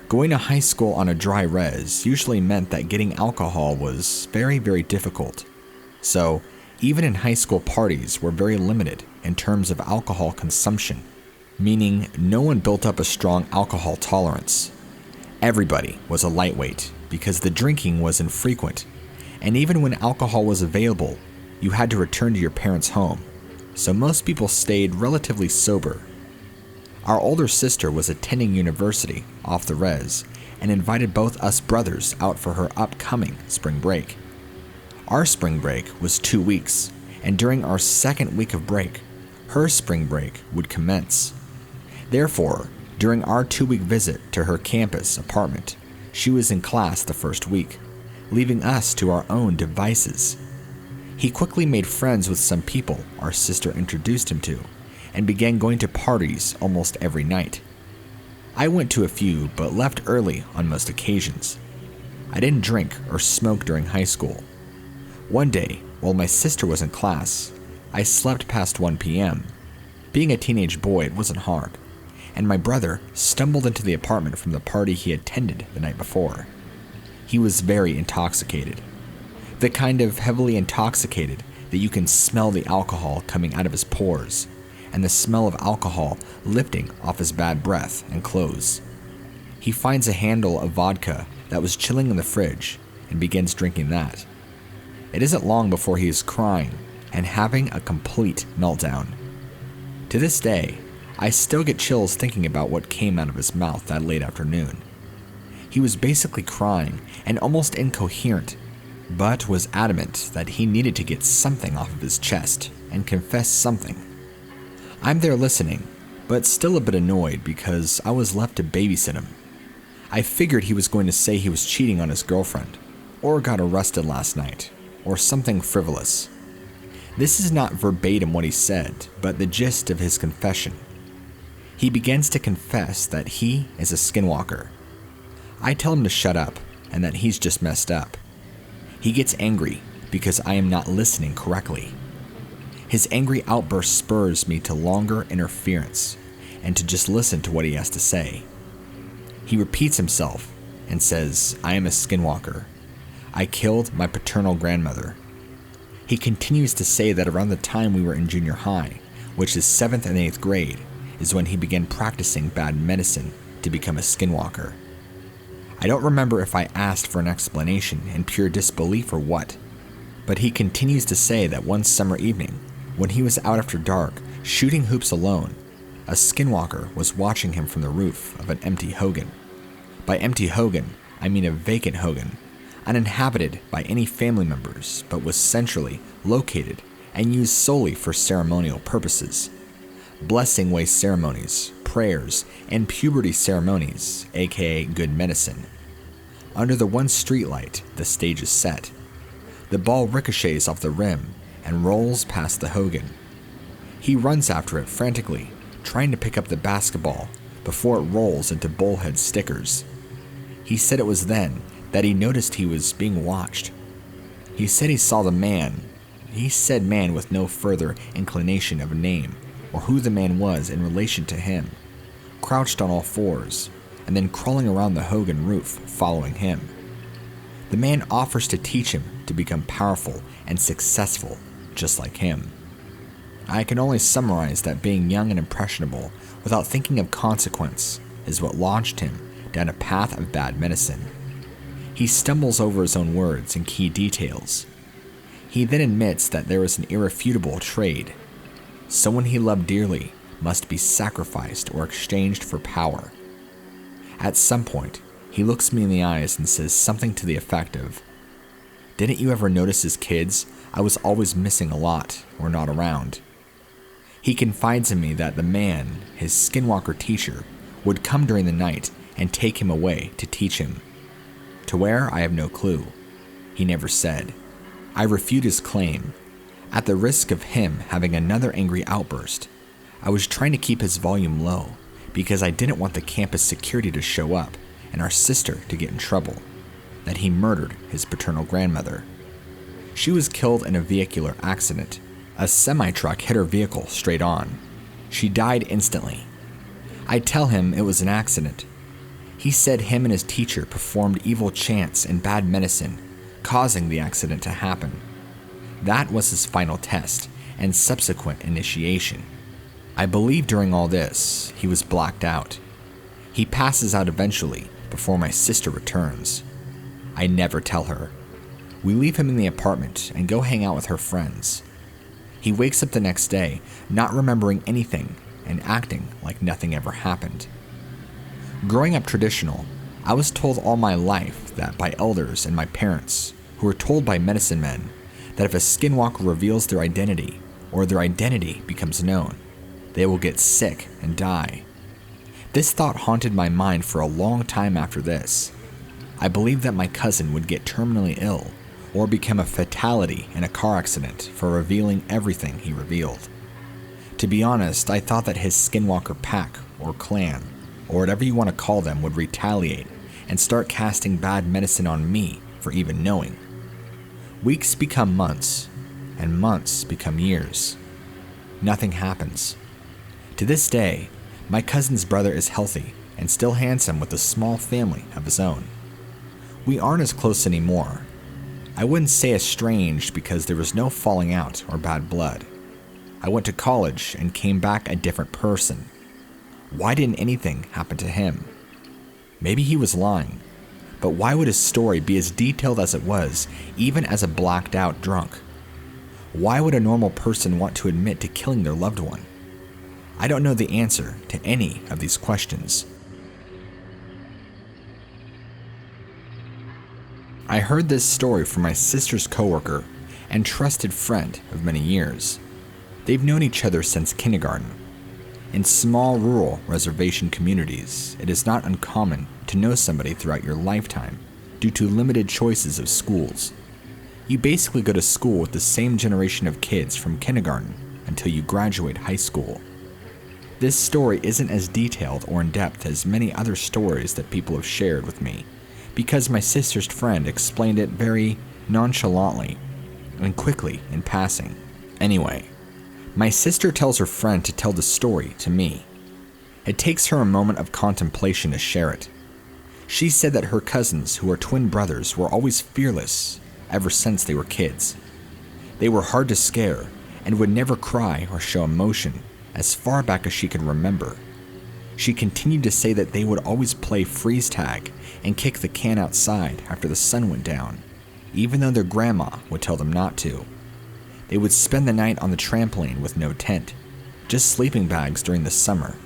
Going to high school on a dry res usually meant that getting alcohol was very, very difficult. So, even in high school parties were very limited in terms of alcohol consumption, meaning no one built up a strong alcohol tolerance. Everybody was a lightweight because the drinking was infrequent, and even when alcohol was available, you had to return to your parents' home, so most people stayed relatively sober. Our older sister was attending university off the res and invited both us brothers out for her upcoming spring break. Our spring break was 2 weeks, and during our second week of break, her spring break would commence. Therefore, during our 2-week visit to her campus apartment, she was in class the first week, leaving us to our own devices. He quickly made friends with some people our sister introduced him to, and began going to parties almost every night. I went to a few, but left early on most occasions. I didn't drink or smoke during high school. One day, while my sister was in class, I slept past 1 p.m. Being a teenage boy, it wasn't hard, and my brother stumbled into the apartment from the party he attended the night before. He was very intoxicated. The kind of heavily intoxicated that you can smell the alcohol coming out of his pores, and the smell of alcohol lifting off his bad breath and clothes. He finds a handle of vodka that was chilling in the fridge and begins drinking that. It isn't long before he is crying and having a complete meltdown. To this day, I still get chills thinking about what came out of his mouth that late afternoon. He was basically crying and almost incoherent, but was adamant that he needed to get something off of his chest and confess something. I'm there listening, but still a bit annoyed because I was left to babysit him. I figured he was going to say he was cheating on his girlfriend, or got arrested last night, or something frivolous. This is not verbatim what he said, but the gist of his confession. He begins to confess that he is a skinwalker. I tell him to shut up and that he's just messed up. He gets angry because I am not listening correctly. His angry outburst spurs me to longer interference and to just listen to what he has to say. He repeats himself and says, I am a skinwalker. I killed my paternal grandmother. He continues to say that around the time we were in junior high, which is 7th and 8th grade, is when he began practicing bad medicine to become a skinwalker. I don't remember if I asked for an explanation in pure disbelief or what, but he continues to say that one summer evening, when he was out after dark, shooting hoops alone, a skinwalker was watching him from the roof of an empty hogan. By empty hogan, I mean a vacant hogan, uninhabited by any family members, but was centrally located and used solely for ceremonial purposes. blessing way ceremonies, prayers, and puberty ceremonies, aka good medicine. Under the one streetlight, the stage is set. The ball ricochets off the rim and rolls past the Hogan. He runs after it frantically, trying to pick up the basketball before it rolls into Bullhead stickers. He said it was then that he noticed he was being watched. He said he saw the man. He said man with no further inclination of a name or who the man was in relation to him, crouched on all fours and then crawling around the Hogan roof following him. The man offers to teach him to become powerful and successful just like him. I can only summarize that being young and impressionable without thinking of consequence is what launched him down a path of bad medicine. He stumbles over his own words and key details. He then admits that there is an irrefutable trade. Someone he loved dearly must be sacrificed or exchanged for power. At some point, he looks me in the eyes and says something to the effect of, "Didn't you ever notice as kids I was always missing a lot or not around?" He confides in me that the man, his Skinwalker teacher, would come during the night and take him away to teach him. To where, I have no clue. He never said. I refute his claim. At the risk of him having another angry outburst, I was trying to keep his volume low because I didn't want the campus security to show up and our sister to get in trouble, that he murdered his paternal grandmother. She was killed in a vehicular accident. A semi-truck hit her vehicle straight on. She died instantly. I tell him it was an accident. He said him and his teacher performed evil chants and bad medicine, causing the accident to happen. That was his final test and subsequent initiation. I believe during all this, he was blacked out. He passes out eventually before my sister returns. I never tell her. We leave him in the apartment and go hang out with her friends. He wakes up the next day, not remembering anything and acting like nothing ever happened. Growing up traditional, I was told all my life that by elders and my parents, who were told by medicine men that if a skinwalker reveals their identity or their identity becomes known, they will get sick and die. This thought haunted my mind for a long time after this. I believed that my cousin would get terminally ill or become a fatality in a car accident for revealing everything he revealed. To be honest, I thought that his Skinwalker pack or clan, or whatever you want to call them, would retaliate and start casting bad medicine on me for even knowing. Weeks become months, and months become years. Nothing happens. To this day, my cousin's brother is healthy and still handsome with a small family of his own. We aren't as close anymore. I wouldn't say estranged because there was no falling out or bad blood. I went to college and came back a different person. Why didn't anything happen to him? Maybe he was lying, but why would his story be as detailed as it was, even as a blacked out drunk? Why would a normal person want to admit to killing their loved one? I don't know the answer to any of these questions. I heard this story from my sister's coworker and trusted friend of many years. They've known each other since kindergarten. In small rural reservation communities, it is not uncommon to know somebody throughout your lifetime due to limited choices of schools. You basically go to school with the same generation of kids from kindergarten until you graduate high school. This story isn't as detailed or in-depth as many other stories that people have shared with me, because my sister's friend explained it very nonchalantly and quickly in passing. Anyway, my sister tells her friend to tell the story to me. It takes her a moment of contemplation to share it. She said that her cousins, who are twin brothers, were always fearless ever since they were kids. They were hard to scare and would never cry or show emotion as far back as she could remember. She continued to say that they would always play freeze tag and kick the can outside after the sun went down, even though their grandma would tell them not to. They would spend the night on the trampoline with no tent, just sleeping bags during the summer.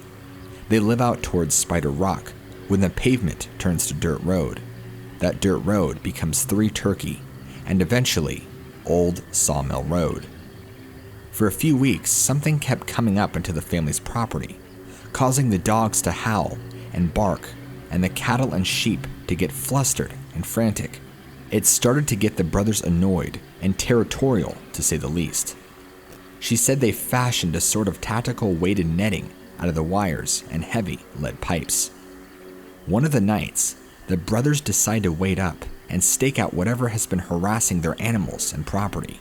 They live out towards Spider Rock when the pavement turns to dirt road. That dirt road becomes Three Turkey and eventually Old Sawmill Road. For a few weeks, something kept coming up into the family's property, causing the dogs to howl and bark, and the cattle and sheep to get flustered and frantic. It started to get the brothers annoyed and territorial, to say the least. She said they fashioned a sort of tactical weighted netting out of the wires and heavy lead pipes. One of the nights, the brothers decide to wait up and stake out whatever has been harassing their animals and property.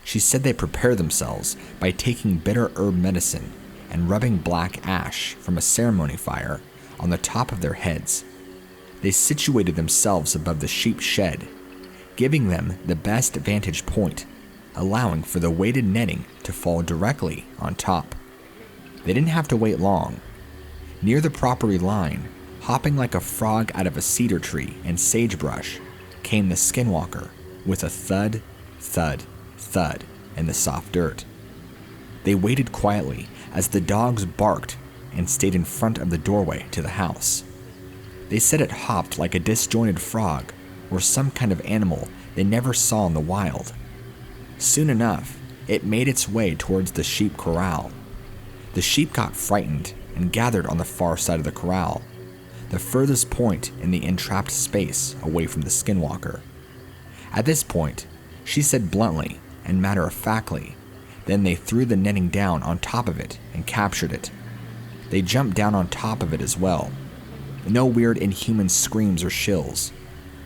She said they prepare themselves by taking bitter herb medicine and rubbing black ash from a ceremony fire on the top of their heads. They situated themselves above the sheep shed, giving them the best vantage point, allowing for the weighted netting to fall directly on top. They didn't have to wait long. Near the property line, hopping like a frog out of a cedar tree and sagebrush, came the Skinwalker with a thud, thud, thud in the soft dirt. They waited quietly as the dogs barked and stayed in front of the doorway to the house. They said it hopped like a disjointed frog or some kind of animal they never saw in the wild. Soon enough, it made its way towards the sheep corral. The sheep got frightened and gathered on the far side of the corral, the furthest point in the entrapped space away from the Skinwalker. At this point, she said bluntly and matter-of-factly, then they threw the netting down on top of it and captured it. They jumped down on top of it as well. No weird inhuman screams or shills,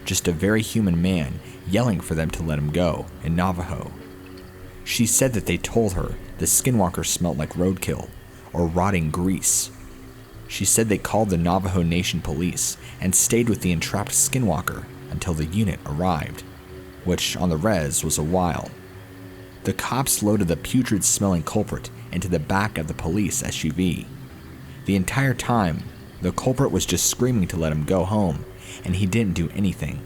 just a very human man yelling for them to let him go in Navajo. She said that they told her the Skinwalker smelled like roadkill or rotting grease. She said they called the Navajo Nation police and stayed with the entrapped Skinwalker until the unit arrived, which on the res was a while. The cops loaded the putrid-smelling culprit into the back of the police SUV. The entire time, the culprit was just screaming to let him go home, and he didn't do anything.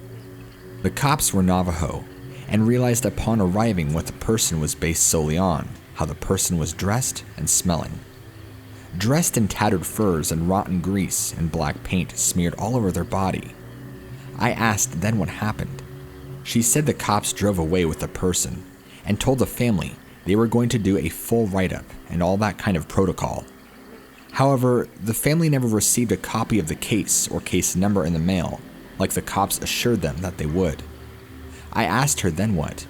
The cops were Navajo, and realized upon arriving what the person was based solely on, how the person was dressed and smelling. Dressed in tattered furs and rotten grease and black paint smeared all over their body. I asked then what happened. She said the cops drove away with the person, and told the family they were going to do a full write-up and all that kind of protocol. However, the family never received a copy of the case or case number in the mail, like the cops assured them that they would. I asked her then what.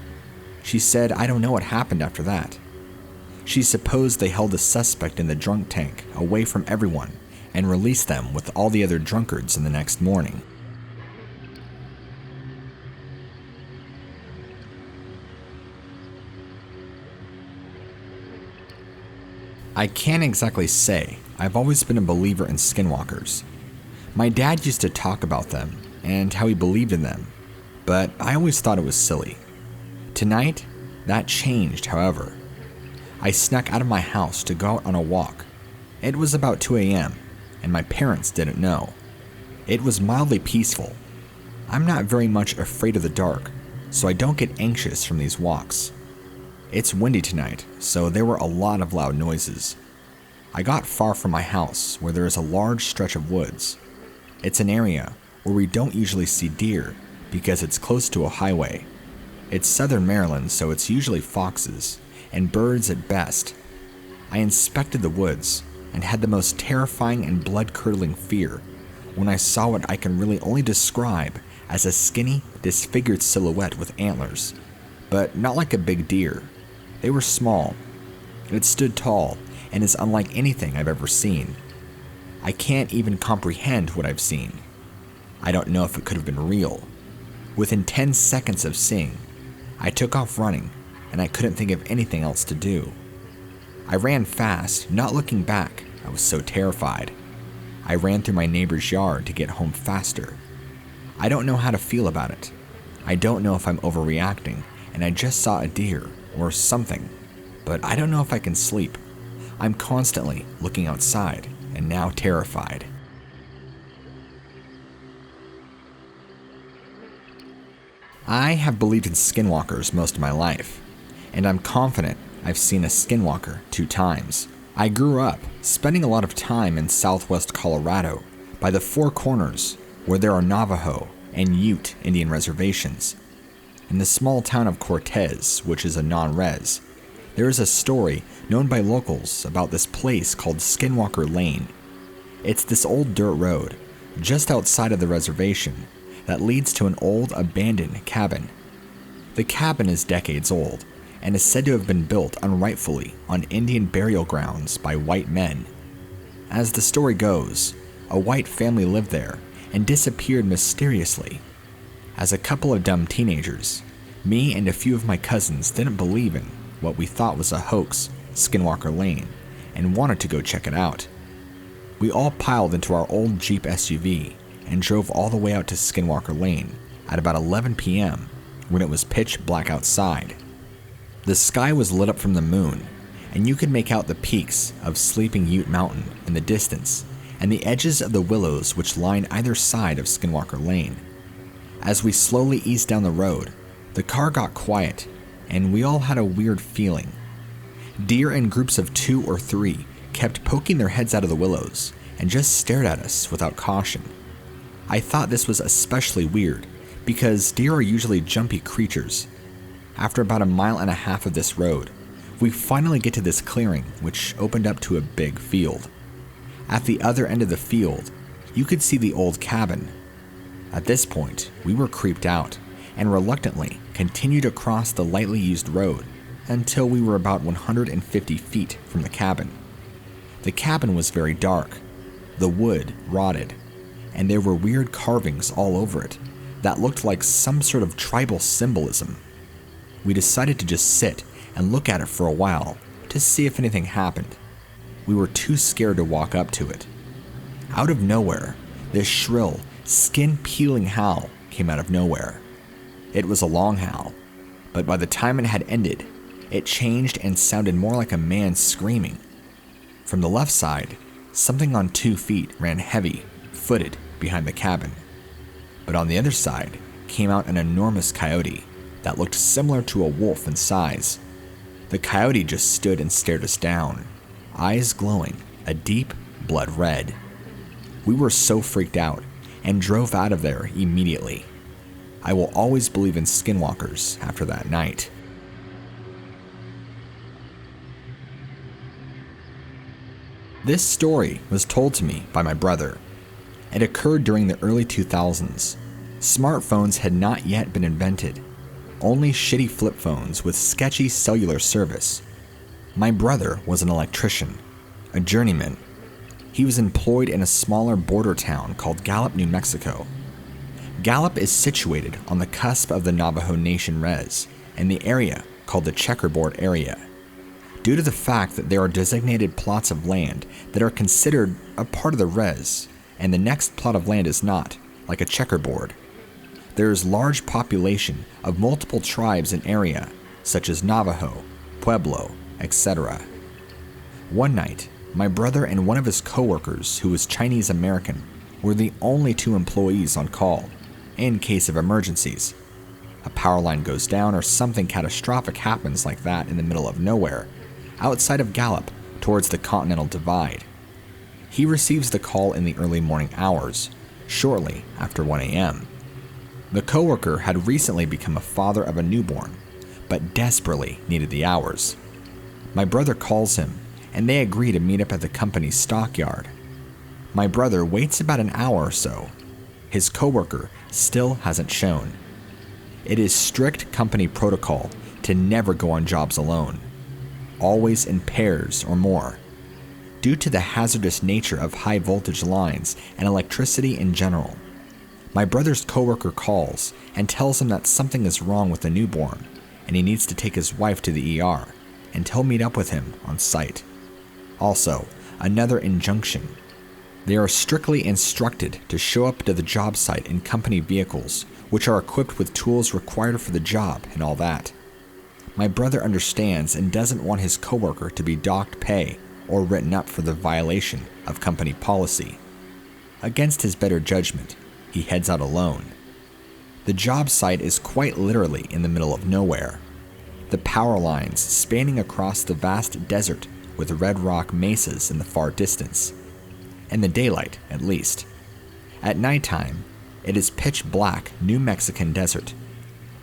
She said I don't know what happened after that. She supposed they held the suspect in the drunk tank away from everyone and released them with all the other drunkards in the next morning. I can't exactly say I've always been a believer in skinwalkers. My dad used to talk about them and how he believed in them, but I always thought it was silly. Tonight, that changed, however. I snuck out of my house to go out on a walk. It was about 2 a.m., and my parents didn't know. It was mildly peaceful. I'm not very much afraid of the dark, so I don't get anxious from these walks. It's windy tonight, so there were a lot of loud noises. I got far from my house where there is a large stretch of woods. It's an area where we don't usually see deer because it's close to a highway. It's southern Maryland, so it's usually foxes and birds at best. I inspected the woods and had the most terrifying and blood-curdling fear when I saw what I can really only describe as a skinny, disfigured silhouette with antlers, but not like a big deer. They were small. It stood tall and is unlike anything I've ever seen. I can't even comprehend what I've seen. I don't know if it could have been real. Within 10 seconds of seeing, I took off running and I couldn't think of anything else to do. I ran fast, not looking back. I was so terrified. I ran through my neighbor's yard to get home faster. I don't know how to feel about it. I don't know if I'm overreacting and I just saw a deer or something, but I don't know if I can sleep. I'm constantly looking outside and now terrified. I have believed in skinwalkers most of my life, and I'm confident I've seen a skinwalker 2 times. I grew up spending a lot of time in southwest Colorado by the Four Corners, where there are Navajo and Ute Indian reservations. In the small town of Cortez, which is a non-res, there is a story known by locals about this place called Skinwalker Lane. It's this old dirt road, just outside of the reservation, that leads to an old abandoned cabin. The cabin is decades old, and is said to have been built unrightfully on Indian burial grounds by white men. As the story goes, a white family lived there and disappeared mysteriously. As a couple of dumb teenagers, me and a few of my cousins didn't believe in what we thought was a hoax, Skinwalker Lane, and wanted to go check it out. We all piled into our old Jeep SUV and drove all the way out to Skinwalker Lane at about 11 p.m. when it was pitch black outside. The sky was lit up from the moon, and you could make out the peaks of Sleeping Ute Mountain in the distance and the edges of the willows which line either side of Skinwalker Lane. As we slowly eased down the road, the car got quiet, and we all had a weird feeling. Deer in groups of 2 or 3 kept poking their heads out of the willows and just stared at us without caution. I thought this was especially weird because deer are usually jumpy creatures. After about 1.5 miles of this road, we finally get to this clearing which opened up to a big field. At the other end of the field, you could see the old cabin. At this point, we were creeped out and reluctantly continued across the lightly used road until we were about 150 feet from the cabin. The cabin was very dark, the wood rotted, and there were weird carvings all over it that looked like some sort of tribal symbolism. We decided to just sit and look at it for a while to see if anything happened. We were too scared to walk up to it. Out of nowhere, this shrill, skin-peeling howl came out of nowhere. It was a long howl, but by the time it had ended, it changed and sounded more like a man screaming. From the left side, something on 2 feet ran heavy-footed behind the cabin. But on the other side came out an enormous coyote that looked similar to a wolf in size. The coyote just stood and stared us down, eyes glowing a deep blood red. We were so freaked out and drove out of there immediately. I will always believe in skinwalkers after that night. This story was told to me by my brother. It occurred during the early 2000s. Smartphones had not yet been invented, only shitty flip phones with sketchy cellular service. My brother was an electrician, a journeyman. He was employed in a smaller border town called Gallup, New Mexico. Gallup is situated on the cusp of the Navajo Nation res, in the area called the Checkerboard area, due to the fact that there are designated plots of land that are considered a part of the res, and the next plot of land is not, like a checkerboard. There is large population of multiple tribes in area, such as Navajo, Pueblo, etc. One night, my brother and one of his coworkers, who was Chinese American, were the only 2 employees on call, in case of emergencies. A power line goes down or something catastrophic happens like that in the middle of nowhere, outside of Gallup, towards the Continental Divide. He receives the call in the early morning hours, shortly after 1 a.m. The coworker had recently become a father of a newborn, but desperately needed the hours. My brother calls him, and they agree to meet up at the company's stockyard. My brother waits about an hour or so. His coworker still hasn't shown. It is strict company protocol to never go on jobs alone, always in pairs or more, due to the hazardous nature of high voltage lines and electricity in general. My brother's coworker calls and tells him that something is wrong with the newborn and he needs to take his wife to the ER, and he'll meet up with him on site. Also, another injunction. They are strictly instructed to show up to the job site in company vehicles, which are equipped with tools required for the job and all that. My brother understands and doesn't want his coworker to be docked pay or written up for the violation of company policy. Against his better judgment, he heads out alone. The job site is quite literally in the middle of nowhere. The power lines spanning across the vast desert with red rock mesas in the far distance. In the daylight, at least. At nighttime, it is pitch black New Mexican desert.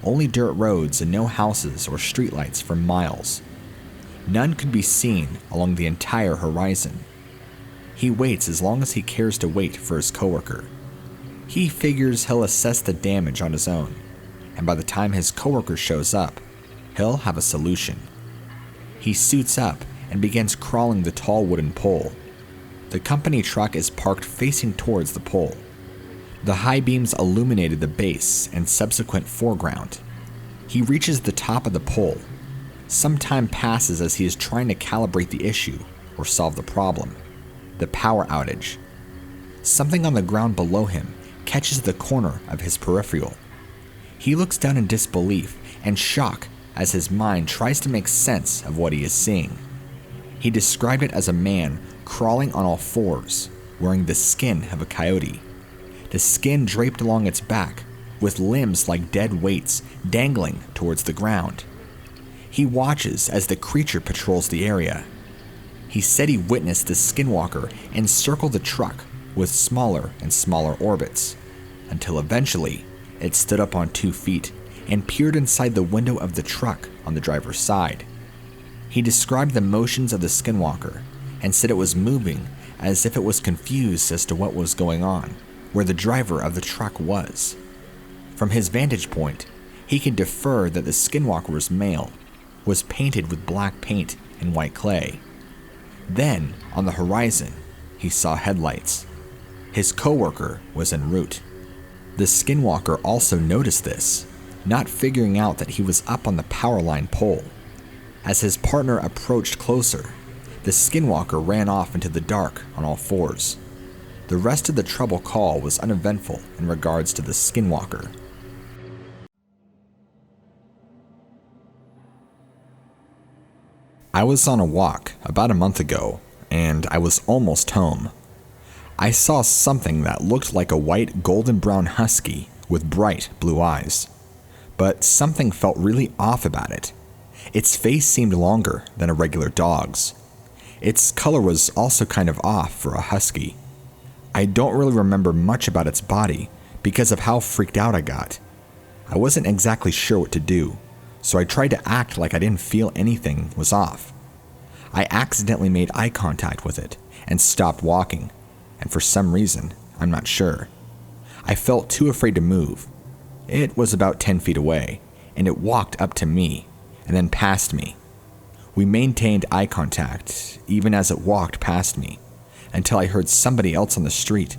Only dirt roads and no houses or streetlights for miles. None could be seen along the entire horizon. He waits as long as he cares to wait for his coworker. He figures he'll assess the damage on his own, and by the time his coworker shows up, he'll have a solution. He suits up and begins crawling the tall wooden pole. The company truck is parked facing towards the pole. The high beams illuminated the base and subsequent foreground. He reaches the top of the pole. Some time passes as he is trying to calibrate the issue or solve the problem. The power outage. Something on the ground below him catches the corner of his peripheral. He looks down in disbelief and shock as his mind tries to make sense of what he is seeing. He described it as a man crawling on all fours, wearing the skin of a coyote. The skin draped along its back, with limbs like dead weights dangling towards the ground. He watches as the creature patrols the area. He said he witnessed the Skinwalker encircle the truck with smaller and smaller orbits, until eventually it stood up on 2 feet and peered inside the window of the truck on the driver's side. He described the motions of the Skinwalker and said it was moving as if it was confused as to what was going on, where the driver of the truck was. From his vantage point, he can defer that the Skinwalker was male, was painted with black paint and white clay. Then, on the horizon, he saw headlights. His coworker was en route. The Skinwalker also noticed this, not figuring out that he was up on the power line pole. As his partner approached closer, the Skinwalker ran off into the dark on all fours. The rest of the trouble call was uneventful in regards to the Skinwalker. I was on a walk about a month ago, and I was almost home. I saw something that looked like a white golden brown husky with bright blue eyes, but something felt really off about it. Its face seemed longer than a regular dog's. Its color was also kind of off for a husky. I don't really remember much about its body because of how freaked out I got. I wasn't exactly sure what to do, so I tried to act like I didn't feel anything was off. I accidentally made eye contact with it and stopped walking, and for some reason, I'm not sure. I felt too afraid to move. It was about 10 feet away, and it walked up to me and then past me. We maintained eye contact even as it walked past me, until I heard somebody else on the street,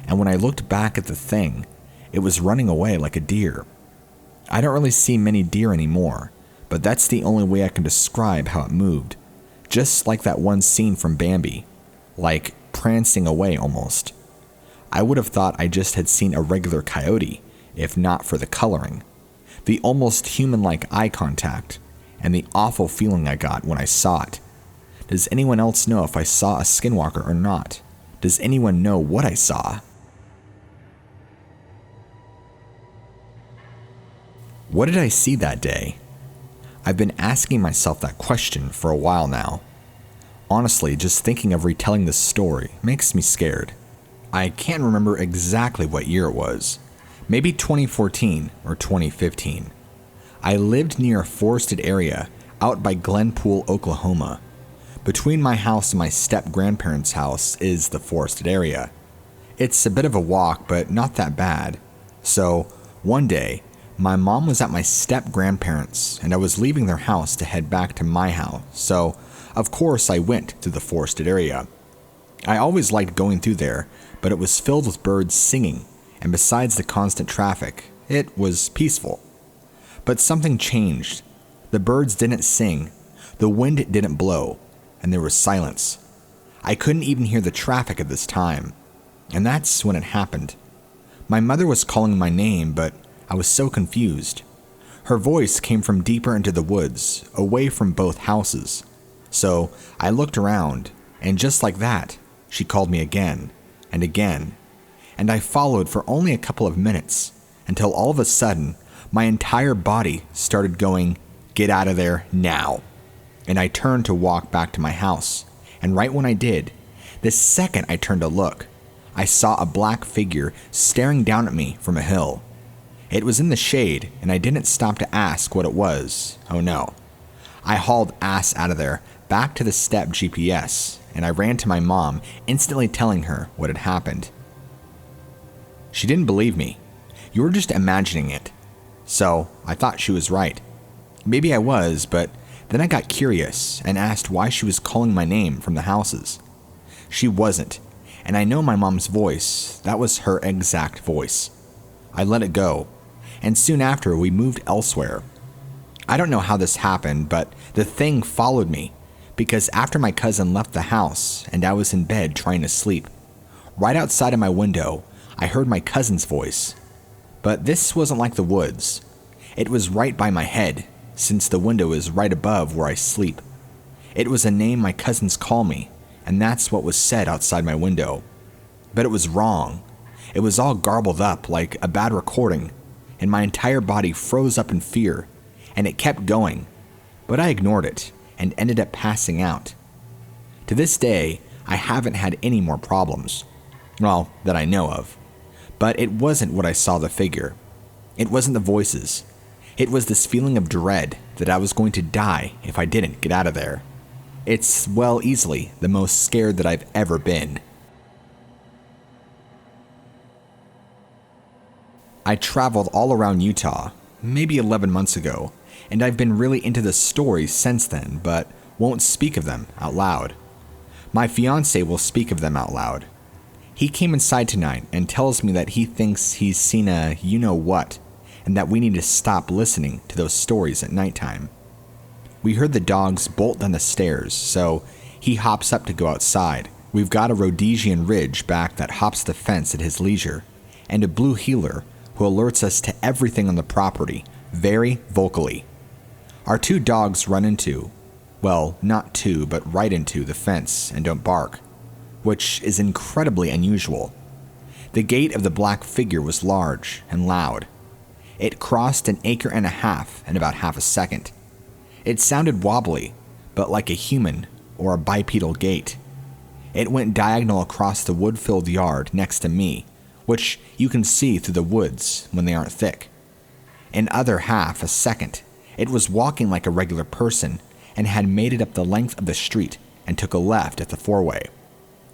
and when I looked back at the thing, it was running away like a deer. I don't really see many deer anymore, but that's the only way I can describe how it moved, just like that one scene from Bambi, like prancing away almost. I would have thought I just had seen a regular coyote, if not for the coloring, the almost human-like eye contact, and the awful feeling I got when I saw it. Does anyone else know if I saw a Skinwalker or not? Does anyone know what I saw? What did I see that day? I've been asking myself that question for a while now. Honestly, just thinking of retelling this story makes me scared. I can't remember exactly what year it was. Maybe 2014 or 2015. I lived near a forested area out by Glenpool, Oklahoma. Between my house and my step-grandparents' house is the forested area. It's a bit of a walk, but not that bad. So, one day, my mom was at my step-grandparents', and I was leaving their house to head back to my house, so of course I went to the forested area. I always liked going through there, but it was filled with birds singing, and besides the constant traffic, it was peaceful. But something changed. The birds didn't sing, the wind didn't blow, and there was silence. I couldn't even hear the traffic at this time, and that's when it happened. My mother was calling my name, but I was so confused. Her voice came from deeper into the woods, away from both houses. So I looked around, and just like that, she called me again, and again, and I followed for only a couple of minutes, until all of a sudden, my entire body started going, "Get out of there now." And I turned to walk back to my house, and right when I did, the second I turned to look, I saw a black figure staring down at me from a hill. It was in the shade, and I didn't stop to ask what it was. Oh no. I hauled ass out of there, back to the step GPS, and I ran to my mom, instantly telling her what had happened. She didn't believe me. You were just imagining it. So I thought she was right. Maybe I was, but then I got curious and asked why she was calling my name from the houses. She wasn't, and I know my mom's voice. That was her exact voice. I let it go, and soon after we moved elsewhere. I don't know how this happened, but the thing followed me, because after my cousin left the house and I was in bed trying to sleep, right outside of my window, I heard my cousin's voice. But this wasn't like the woods. It was right by my head, since the window is right above where I sleep. It was a name my cousins call me, and that's what was said outside my window. But it was wrong. It was all garbled up like a bad recording, and my entire body froze up in fear, and it kept going. But I ignored it and ended up passing out. To this day, I haven't had any more problems. Well, that I know of. But it wasn't what I saw the figure. It wasn't the voices. It was this feeling of dread that I was going to die if I didn't get out of there. It's, well, easily the most scared that I've ever been. I traveled all around Utah, maybe 11 months ago, and I've been really into the stories since then, but won't speak of them out loud. My fiancé will speak of them out loud. He came inside tonight and tells me that he thinks he's seen a you-know-what, and that we need to stop listening to those stories at nighttime. We heard the dogs bolt down the stairs, so he hops up to go outside. We've got a Rhodesian ridge back that hops the fence at his leisure, and a blue heeler who alerts us to everything on the property, very vocally. Our two dogs run into, well, not two, but right into the fence and don't bark, which is incredibly unusual. The gait of the black figure was large and loud. It crossed an acre and a half in about half a second. It sounded wobbly, but like a human or a bipedal gait. It went diagonal across the wood-filled yard next to me, which you can see through the woods when they aren't thick. In other half a second, it was walking like a regular person and had made it up the length of the street and took a left at the four-way.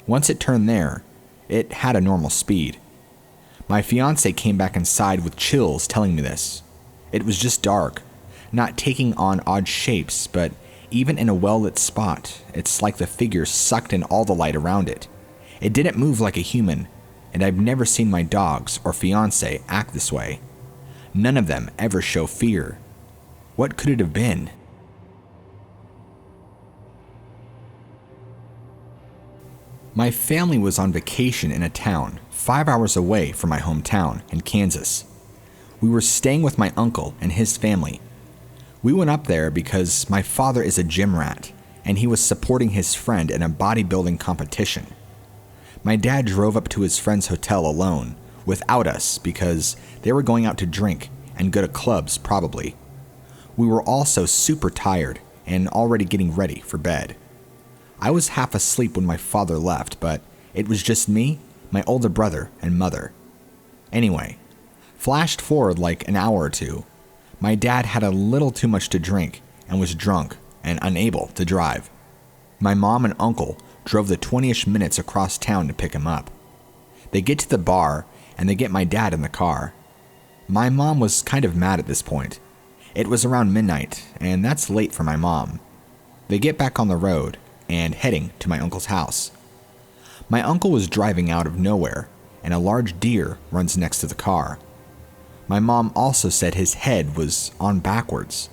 Once it turned there, it had a normal speed. My fiancé came back inside with chills telling me this. It was just dark, not taking on odd shapes, but even in a well-lit spot, it's like the figure sucked in all the light around it. It didn't move like a human, and I've never seen my dogs or fiancé act this way. None of them ever show fear. What could it have been? My family was on vacation in a town 5 hours away from my hometown in Kansas. We were staying with my uncle and his family. We went up there because my father is a gym rat, and he was supporting his friend in a bodybuilding competition. My dad drove up to his friend's hotel alone, without us, because they were going out to drink and go to clubs probably. We were also super tired and already getting ready for bed. I was half asleep when my father left, but it was just me, my older brother, and mother. Anyway, flashed forward like an hour or two, my dad had a little too much to drink and was drunk and unable to drive. My mom and uncle drove the 20-ish minutes across town to pick him up. They get to the bar and they get my dad in the car. My mom was kind of mad at this point. It was around midnight, and that's late for my mom. They get back on the road and heading to my uncle's house. My uncle was driving out of nowhere, and a large deer runs next to the car. My mom also said his head was on backwards.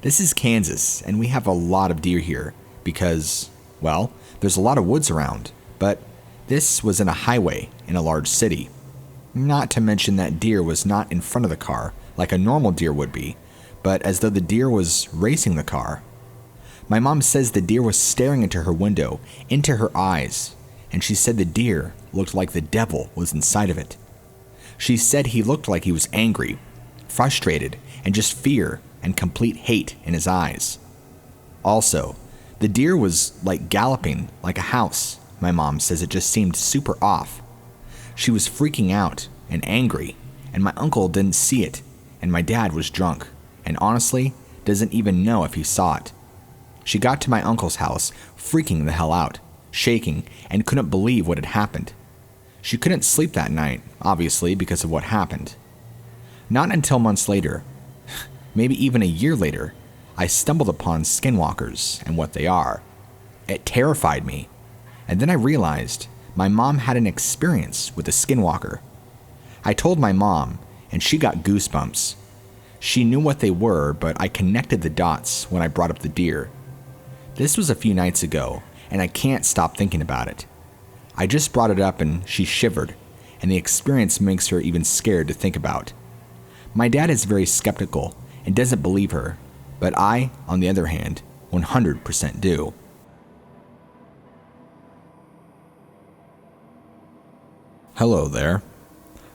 This is Kansas, and we have a lot of deer here because, well, there's a lot of woods around, but this was in a highway in a large city. Not to mention that deer was not in front of the car like a normal deer would be, but as though the deer was racing the car. My mom says the deer was staring into her window, into her eyes, and she said the deer looked like the devil was inside of it. She said he looked like he was angry, frustrated, and just fear and complete hate in his eyes. Also, the deer was like galloping like a house. My mom says it just seemed super off. She was freaking out and angry, and my uncle didn't see it, and my dad was drunk, and honestly, doesn't even know if he saw it. She got to my uncle's house, freaking the hell out, shaking, and couldn't believe what had happened. She couldn't sleep that night, obviously, because of what happened. Not until months later, maybe even a year later, I stumbled upon skinwalkers and what they are. It terrified me, and then I realized my mom had an experience with a skinwalker. I told my mom, and she got goosebumps. She knew what they were, but I connected the dots when I brought up the deer. This was a few nights ago, and I can't stop thinking about it. I just brought it up and she shivered, and the experience makes her even scared to think about. My dad is very skeptical and doesn't believe her, but I, on the other hand, 100% do. Hello there.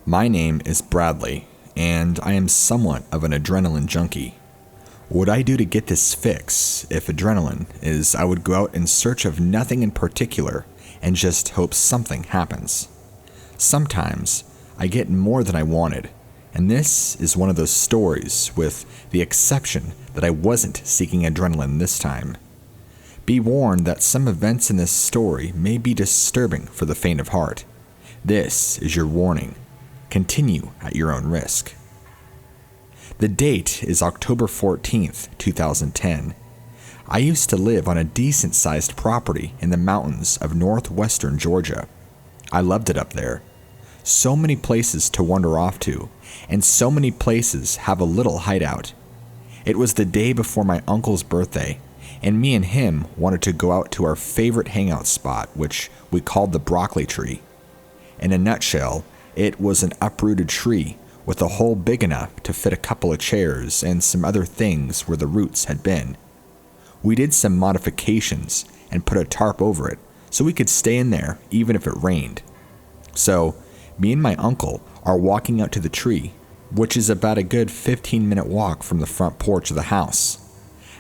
My name is Bradley, and I am somewhat of an adrenaline junkie. What I do to get this fix, if adrenaline, is I would go out in search of nothing in particular and just hope something happens. Sometimes I get more than I wanted, and this is one of those stories, with the exception that I wasn't seeking adrenaline this time. Be warned that some events in this story may be disturbing for the faint of heart. This is your warning. Continue at your own risk. The date is October 14th, 2010. I used to live on a decent-sized property in the mountains of northwestern Georgia. I loved it up there. So many places to wander off to, and so many places have a little hideout. It was the day before my uncle's birthday, and me and him wanted to go out to our favorite hangout spot, which we called the broccoli tree. In a nutshell, it was an uprooted tree with a hole big enough to fit a couple of chairs and some other things where the roots had been. We did some modifications and put a tarp over it so we could stay in there even if it rained. So, me and my uncle are walking out to the tree, which is about a good 15-minute walk from the front porch of the house.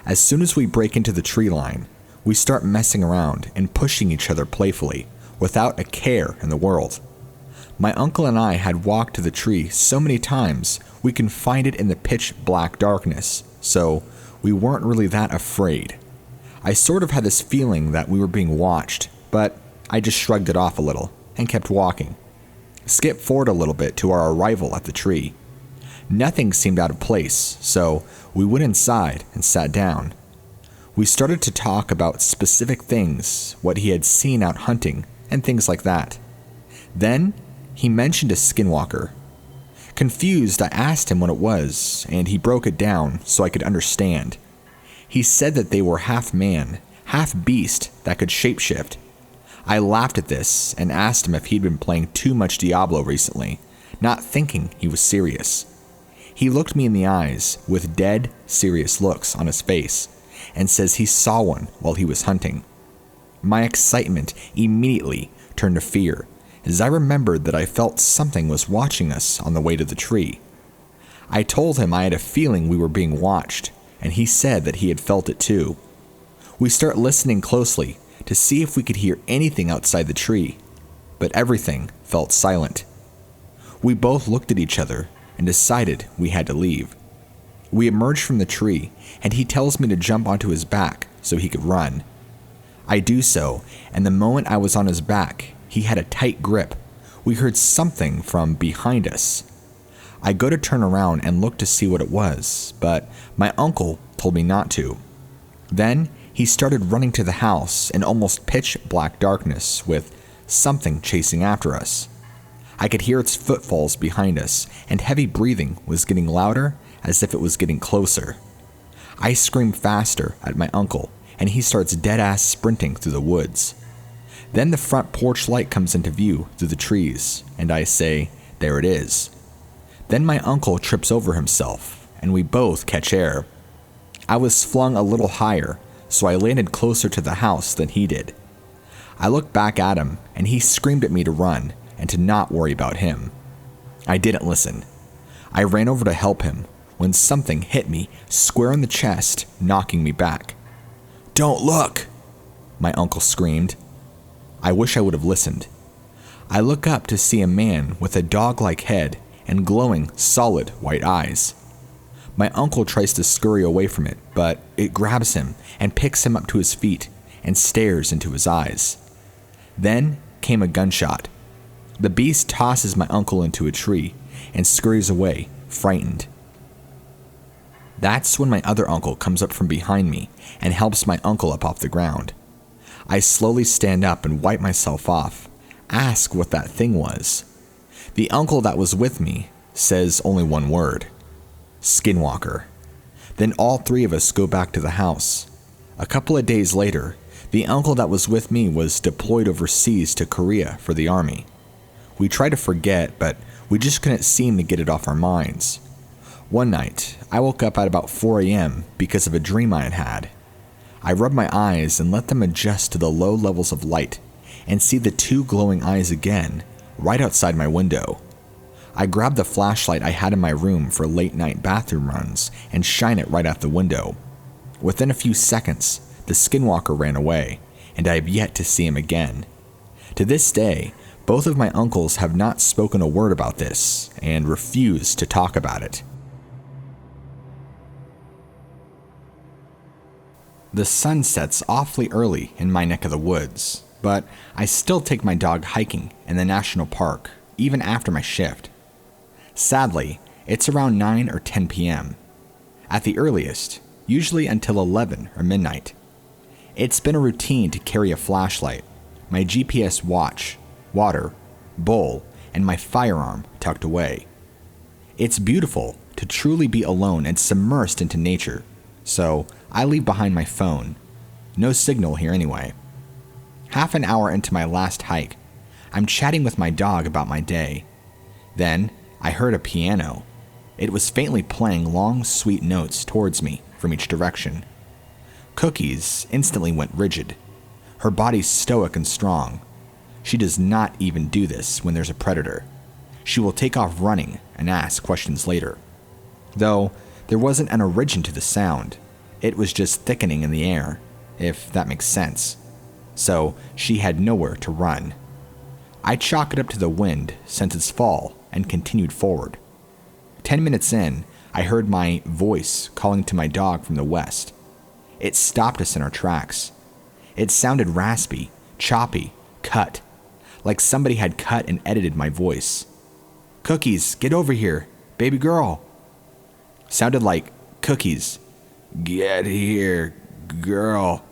As soon as we break into the tree line, we start messing around and pushing each other playfully, without a care in the world. My uncle and I had walked to the tree so many times we can find it in the pitch black darkness, so we weren't really that afraid. I sort of had this feeling that we were being watched, but I just shrugged it off a little and kept walking. Skip forward a little bit to our arrival at the tree. Nothing seemed out of place, so we went inside and sat down. We started to talk about specific things, what he had seen out hunting, and things like that. Then, he mentioned a skinwalker. Confused, I asked him what it was, and he broke it down so I could understand. He said that they were half man, half beast that could shapeshift. I laughed at this and asked him if he'd been playing too much Diablo recently, not thinking he was serious. He looked me in the eyes with dead, serious looks on his face and says he saw one while he was hunting. My excitement immediately turned to fear as I remembered that I felt something was watching us on the way to the tree. I told him I had a feeling we were being watched, and he said that he had felt it too. We start listening closely to see if we could hear anything outside the tree, but everything felt silent. We both looked at each other and decided we had to leave. We emerged from the tree, and he tells me to jump onto his back so he could run. I do so, and the moment I was on his back, he had a tight grip. We heard something from behind us. I go to turn around and look to see what it was, but my uncle told me not to. Then he started running to the house in almost pitch black darkness with something chasing after us. I could hear its footfalls behind us, and heavy breathing was getting louder as if it was getting closer. I scream faster at my uncle, and he starts dead-ass sprinting through the woods. Then the front porch light comes into view through the trees, and I say, "There it is." Then my uncle trips over himself, and we both catch air. I was flung a little higher, so I landed closer to the house than he did. I looked back at him, and he screamed at me to run and to not worry about him. I didn't listen. I ran over to help him when something hit me square in the chest, knocking me back. "Don't look!" my uncle screamed. I wish I would have listened. I look up to see a man with a dog-like head and glowing, solid white eyes. My uncle tries to scurry away from it, but it grabs him and picks him up to his feet and stares into his eyes. Then came a gunshot. The beast tosses my uncle into a tree and scurries away, frightened. That's when my other uncle comes up from behind me and helps my uncle up off the ground. I slowly stand up and wipe myself off, ask what that thing was. The uncle that was with me says only one word: Skinwalker. Then all three of us go back to the house. A couple of days later, the uncle that was with me was deployed overseas to Korea for the army. We tried to forget, but we just couldn't seem to get it off our minds. One night, I woke up at about 4 a.m. because of a dream I had had. I rubbed my eyes and let them adjust to the low levels of light and see the two glowing eyes again, right outside my window. I grabbed the flashlight I had in my room for late night bathroom runs and shine it right out the window. Within a few seconds, the Skinwalker ran away, and I have yet to see him again. To this day, both of my uncles have not spoken a word about this and refuse to talk about it. The sun sets awfully early in my neck of the woods, but I still take my dog hiking in the national park, even after my shift. Sadly, it's around 9 or 10 p.m. At the earliest, usually until 11 or midnight. It's been a routine to carry a flashlight, my GPS watch, water, bowl, and my firearm tucked away. It's beautiful to truly be alone and submersed into nature, so I leave behind my phone. No signal here anyway. Half an hour into my last hike, I'm chatting with my dog about my day. Then, I heard a piano. It was faintly playing long, sweet notes towards me from each direction. Cookies instantly went rigid. Her body's stoic and strong. She does not even do this when there's a predator. She will take off running and ask questions later. Though, there wasn't an origin to the sound. It was just thickening in the air, if that makes sense. So, she had nowhere to run. I chalk it up to the wind since its fall and continued forward. 10 minutes in, I heard my voice calling to my dog from the west. It stopped us in our tracks. It sounded raspy, choppy, cut, like somebody had cut and edited my voice. "Cookies, get over here, baby girl." Sounded like, "Cookies, get here, girl."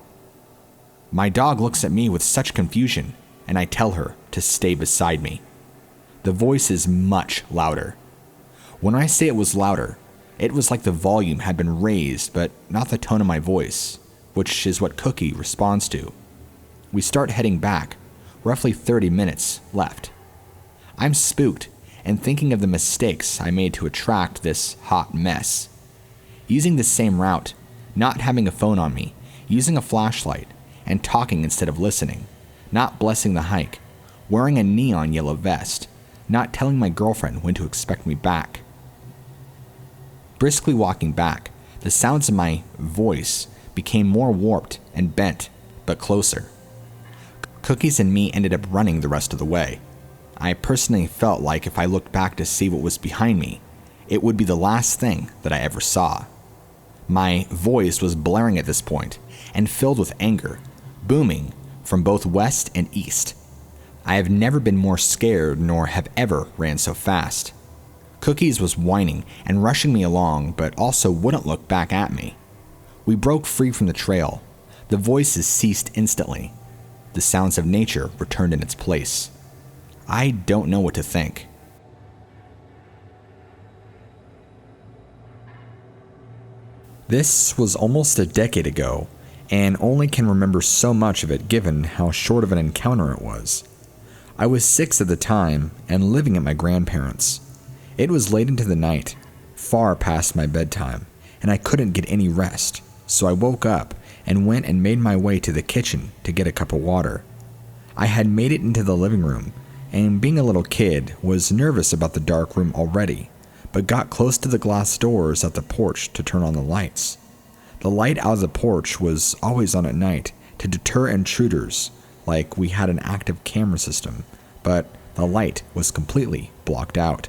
My dog looks at me with such confusion, and I tell her to stay beside me. The voice is much louder. When I say it was louder, it was like the volume had been raised, but not the tone of my voice, which is what Cookie responds to. We start heading back, roughly 30 minutes left. I'm spooked and thinking of the mistakes I made to attract this hot mess. Using the same route, not having a phone on me, using a flashlight, and talking instead of listening, not blessing the hike, wearing a neon yellow vest, not telling my girlfriend when to expect me back. Briskly walking back, the sounds of my voice became more warped and bent, but closer. Cookies and me ended up running the rest of the way. I personally felt like if I looked back to see what was behind me, it would be the last thing that I ever saw. My voice was blaring at this point and filled with anger, booming from both west and east. I have never been more scared nor have ever ran so fast. Cookies was whining and rushing me along, but also wouldn't look back at me. We broke free from the trail. The voices ceased instantly. The sounds of nature returned in its place. I don't know what to think. This was almost a decade ago, and only can remember so much of it given how short of an encounter it was. I was 6 at the time and living at my grandparents'. It was late into the night, far past my bedtime, and I couldn't get any rest, so I woke up and went and made my way to the kitchen to get a cup of water. I had made it into the living room, and being a little kid, was nervous about the dark room already, but got close to the glass doors at the porch to turn on the lights. The light out of the porch was always on at night to deter intruders, like we had an active camera system, but the light was completely blocked out.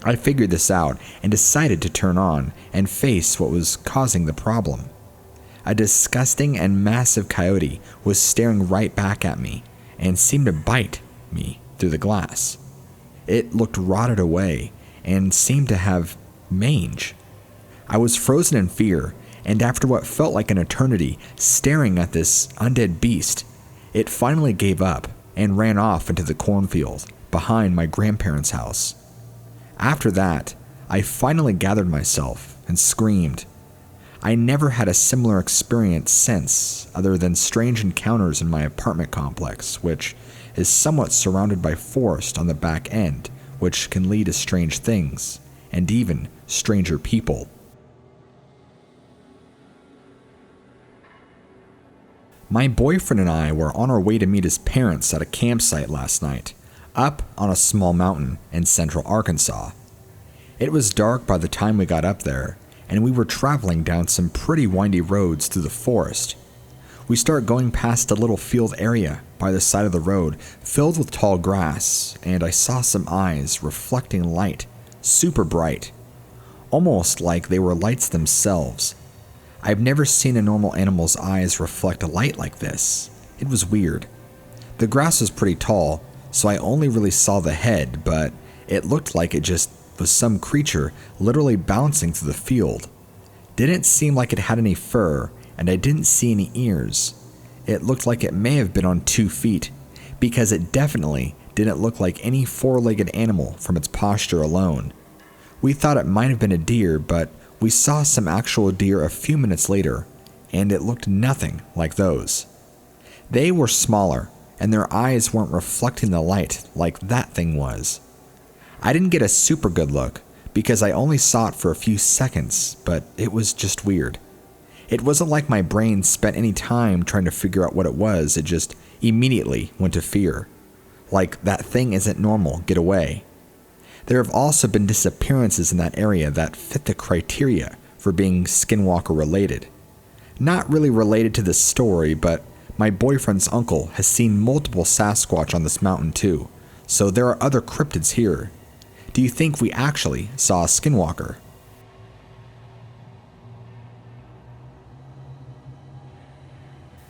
I figured this out and decided to turn on and face what was causing the problem. A disgusting and massive coyote was staring right back at me and seemed to bite me through the glass. It looked rotted away and seemed to have mange. I was frozen in fear, and after what felt like an eternity staring at this undead beast, it finally gave up and ran off into the cornfield behind my grandparents' house. After that, I finally gathered myself and screamed. I never had a similar experience since, other than strange encounters in my apartment complex, which is somewhat surrounded by forest on the back end, which can lead to strange things, and even stranger people. My boyfriend and I were on our way to meet his parents at a campsite last night, up on a small mountain in central Arkansas. It was dark by the time we got up there, and we were traveling down some pretty windy roads through the forest. We start going past a little field area by the side of the road filled with tall grass, and I saw some eyes reflecting light, super bright, almost like they were lights themselves. I've never seen a normal animal's eyes reflect a light like this. It was weird. The grass was pretty tall, so I only really saw the head, but it looked like it just was some creature literally bouncing through the field. Didn't seem like it had any fur, and I didn't see any ears. It looked like it may have been on 2 feet, because it definitely didn't look like any four-legged animal from its posture alone. We thought it might have been a deer, but we saw some actual deer a few minutes later, and it looked nothing like those. They were smaller, and their eyes weren't reflecting the light like that thing was. I didn't get a super good look, because I only saw it for a few seconds, but it was just weird. It wasn't like my brain spent any time trying to figure out what it was, it just immediately went to fear. Like, that thing isn't normal, get away. There have also been disappearances in that area that fit the criteria for being Skinwalker related. Not really related to this story, but my boyfriend's uncle has seen multiple Sasquatch on this mountain too, so there are other cryptids here. Do you think we actually saw a Skinwalker?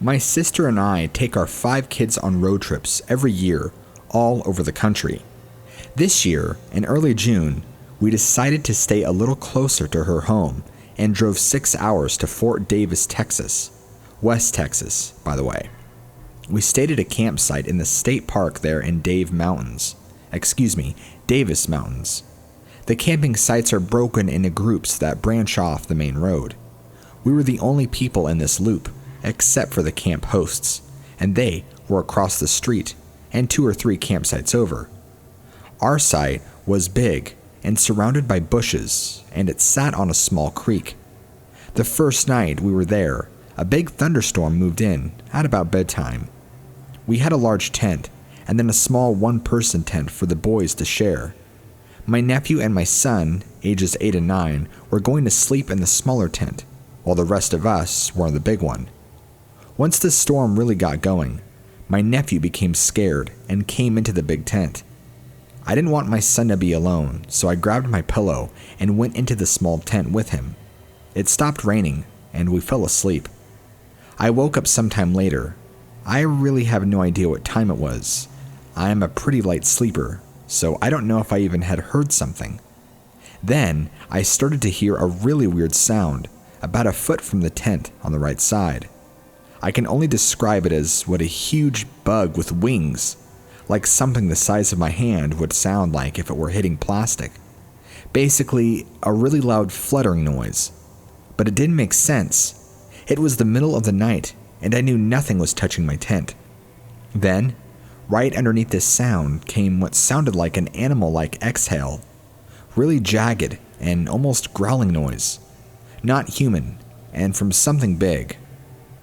My sister and I take our 5 kids on road trips every year, all over the country. This year, in early June, we decided to stay a little closer to her home and drove 6 hours to Fort Davis, Texas. West Texas, by the way. We stayed at a campsite in the state park there in Davis Mountains. The camping sites are broken into groups that branch off the main road. We were the only people in this loop, except for the camp hosts, and they were across the street and 2 or 3 campsites over. Our site was big and surrounded by bushes, and it sat on a small creek. The first night we were there, a big thunderstorm moved in at about bedtime. We had a large tent, and then a small one-person tent for the boys to share. My nephew and my son, ages 8 and 9, were going to sleep in the smaller tent, while the rest of us were in the big one. Once the storm really got going, my nephew became scared and came into the big tent. I didn't want my son to be alone, so I grabbed my pillow and went into the small tent with him. It stopped raining, and we fell asleep. I woke up sometime later. I really have no idea what time it was. I am a pretty light sleeper, so I don't know if I even had heard something. Then, I started to hear a really weird sound, about a foot from the tent on the right side. I can only describe it as what a huge bug with wings, like something the size of my hand, would sound like if it were hitting plastic. Basically, a really loud fluttering noise. But it didn't make sense. It was the middle of the night, and I knew nothing was touching my tent. Then, right underneath this sound came what sounded like an animal-like exhale. Really jagged and almost growling noise. Not human, and from something big.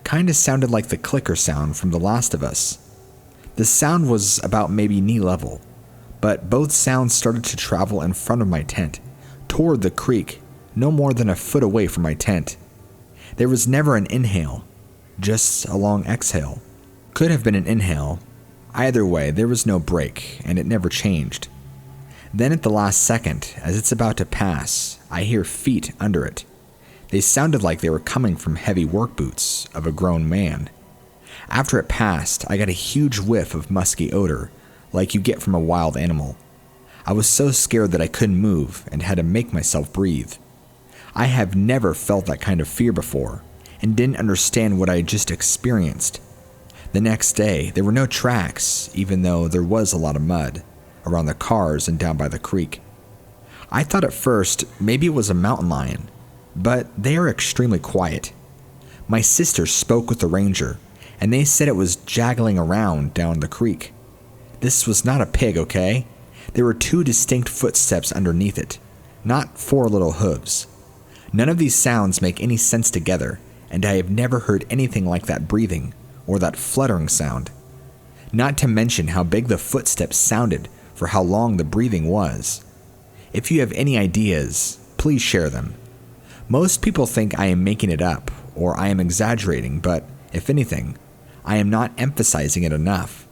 Kinda sounded like the clicker sound from The Last of Us. The sound was about maybe knee level, but both sounds started to travel in front of my tent, toward the creek, no more than a foot away from my tent. There was never an inhale, just a long exhale. Could have been an inhale. Either way, there was no break, and it never changed. Then at the last second, as it's about to pass, I hear feet under it. They sounded like they were coming from heavy work boots of a grown man. After it passed, I got a huge whiff of musky odor, like you get from a wild animal. I was so scared that I couldn't move and had to make myself breathe. I have never felt that kind of fear before, and didn't understand what I had just experienced. The next day, there were no tracks, even though there was a lot of mud around the cars and down by the creek. I thought at first maybe it was a mountain lion, but they are extremely quiet. My sister spoke with the ranger, and they said it was jaggling around down the creek. This was not a pig, okay? There were 2 distinct footsteps underneath it, not 4 little hooves. None of these sounds make any sense together, and I have never heard anything like that breathing or that fluttering sound. Not to mention how big the footsteps sounded for how long the breathing was. If you have any ideas, please share them. Most people think I am making it up or I am exaggerating, but if anything, I am not emphasizing it enough.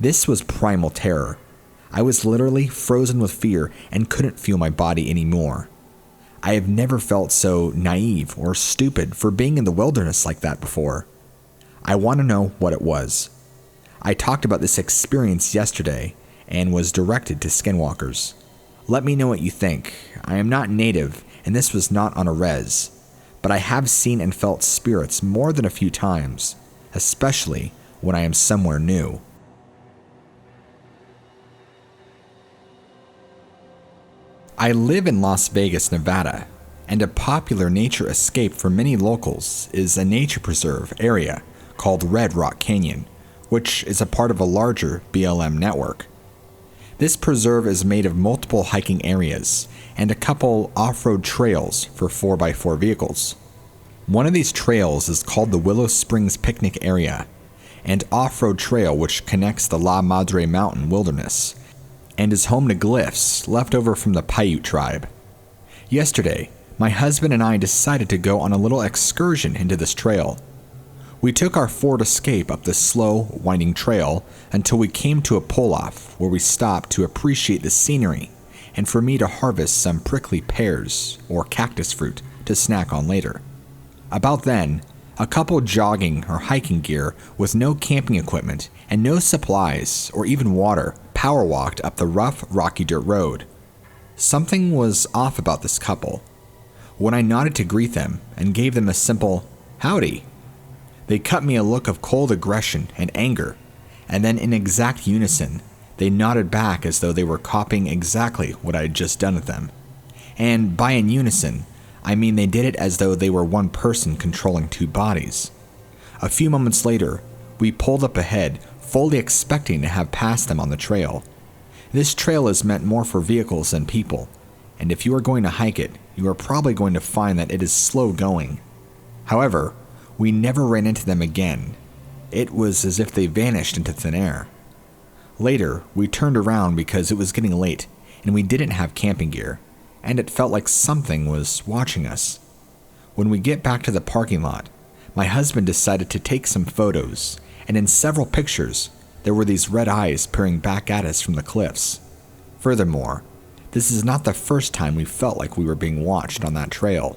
This was primal terror. I was literally frozen with fear and couldn't feel my body anymore. I have never felt so naive or stupid for being in the wilderness like that before. I want to know what it was. I talked about this experience yesterday and was directed to Skinwalkers. Let me know what you think. I am not native and this was not on a res, but I have seen and felt spirits more than a few times, especially when I am somewhere new. I live in Las Vegas, Nevada, and a popular nature escape for many locals is a nature preserve area called Red Rock Canyon, which is a part of a larger BLM network. This preserve is made of multiple hiking areas and a couple off-road trails for 4x4 vehicles. One of these trails is called the Willow Springs Picnic Area, and off-road trail which connects the La Madre Mountain wilderness and is home to glyphs left over from the Paiute tribe. Yesterday, my husband and I decided to go on a little excursion into this trail. We took our Ford Escape up this slow, winding trail until we came to a pull-off where we stopped to appreciate the scenery and for me to harvest some prickly pears or cactus fruit to snack on later. About then, a couple jogging or hiking gear with no camping equipment and no supplies or even water power walked up the rough, rocky dirt road. Something was off about this couple. When I nodded to greet them and gave them a simple, "Howdy," they cut me a look of cold aggression and anger, and then in exact unison, they nodded back as though they were copying exactly what I had just done with them. And by in unison, I mean they did it as though they were one person controlling 2 bodies. A few moments later, we pulled up ahead, fully expecting to have passed them on the trail. This trail is meant more for vehicles than people, and if you are going to hike it, you are probably going to find that it is slow going. However, we never ran into them again. It was as if they vanished into thin air. Later, we turned around because it was getting late and we didn't have camping gear, and it felt like something was watching us. When we get back to the parking lot, my husband decided to take some photos, and in several pictures, there were these red eyes peering back at us from the cliffs. Furthermore, this is not the first time we felt like we were being watched on that trail.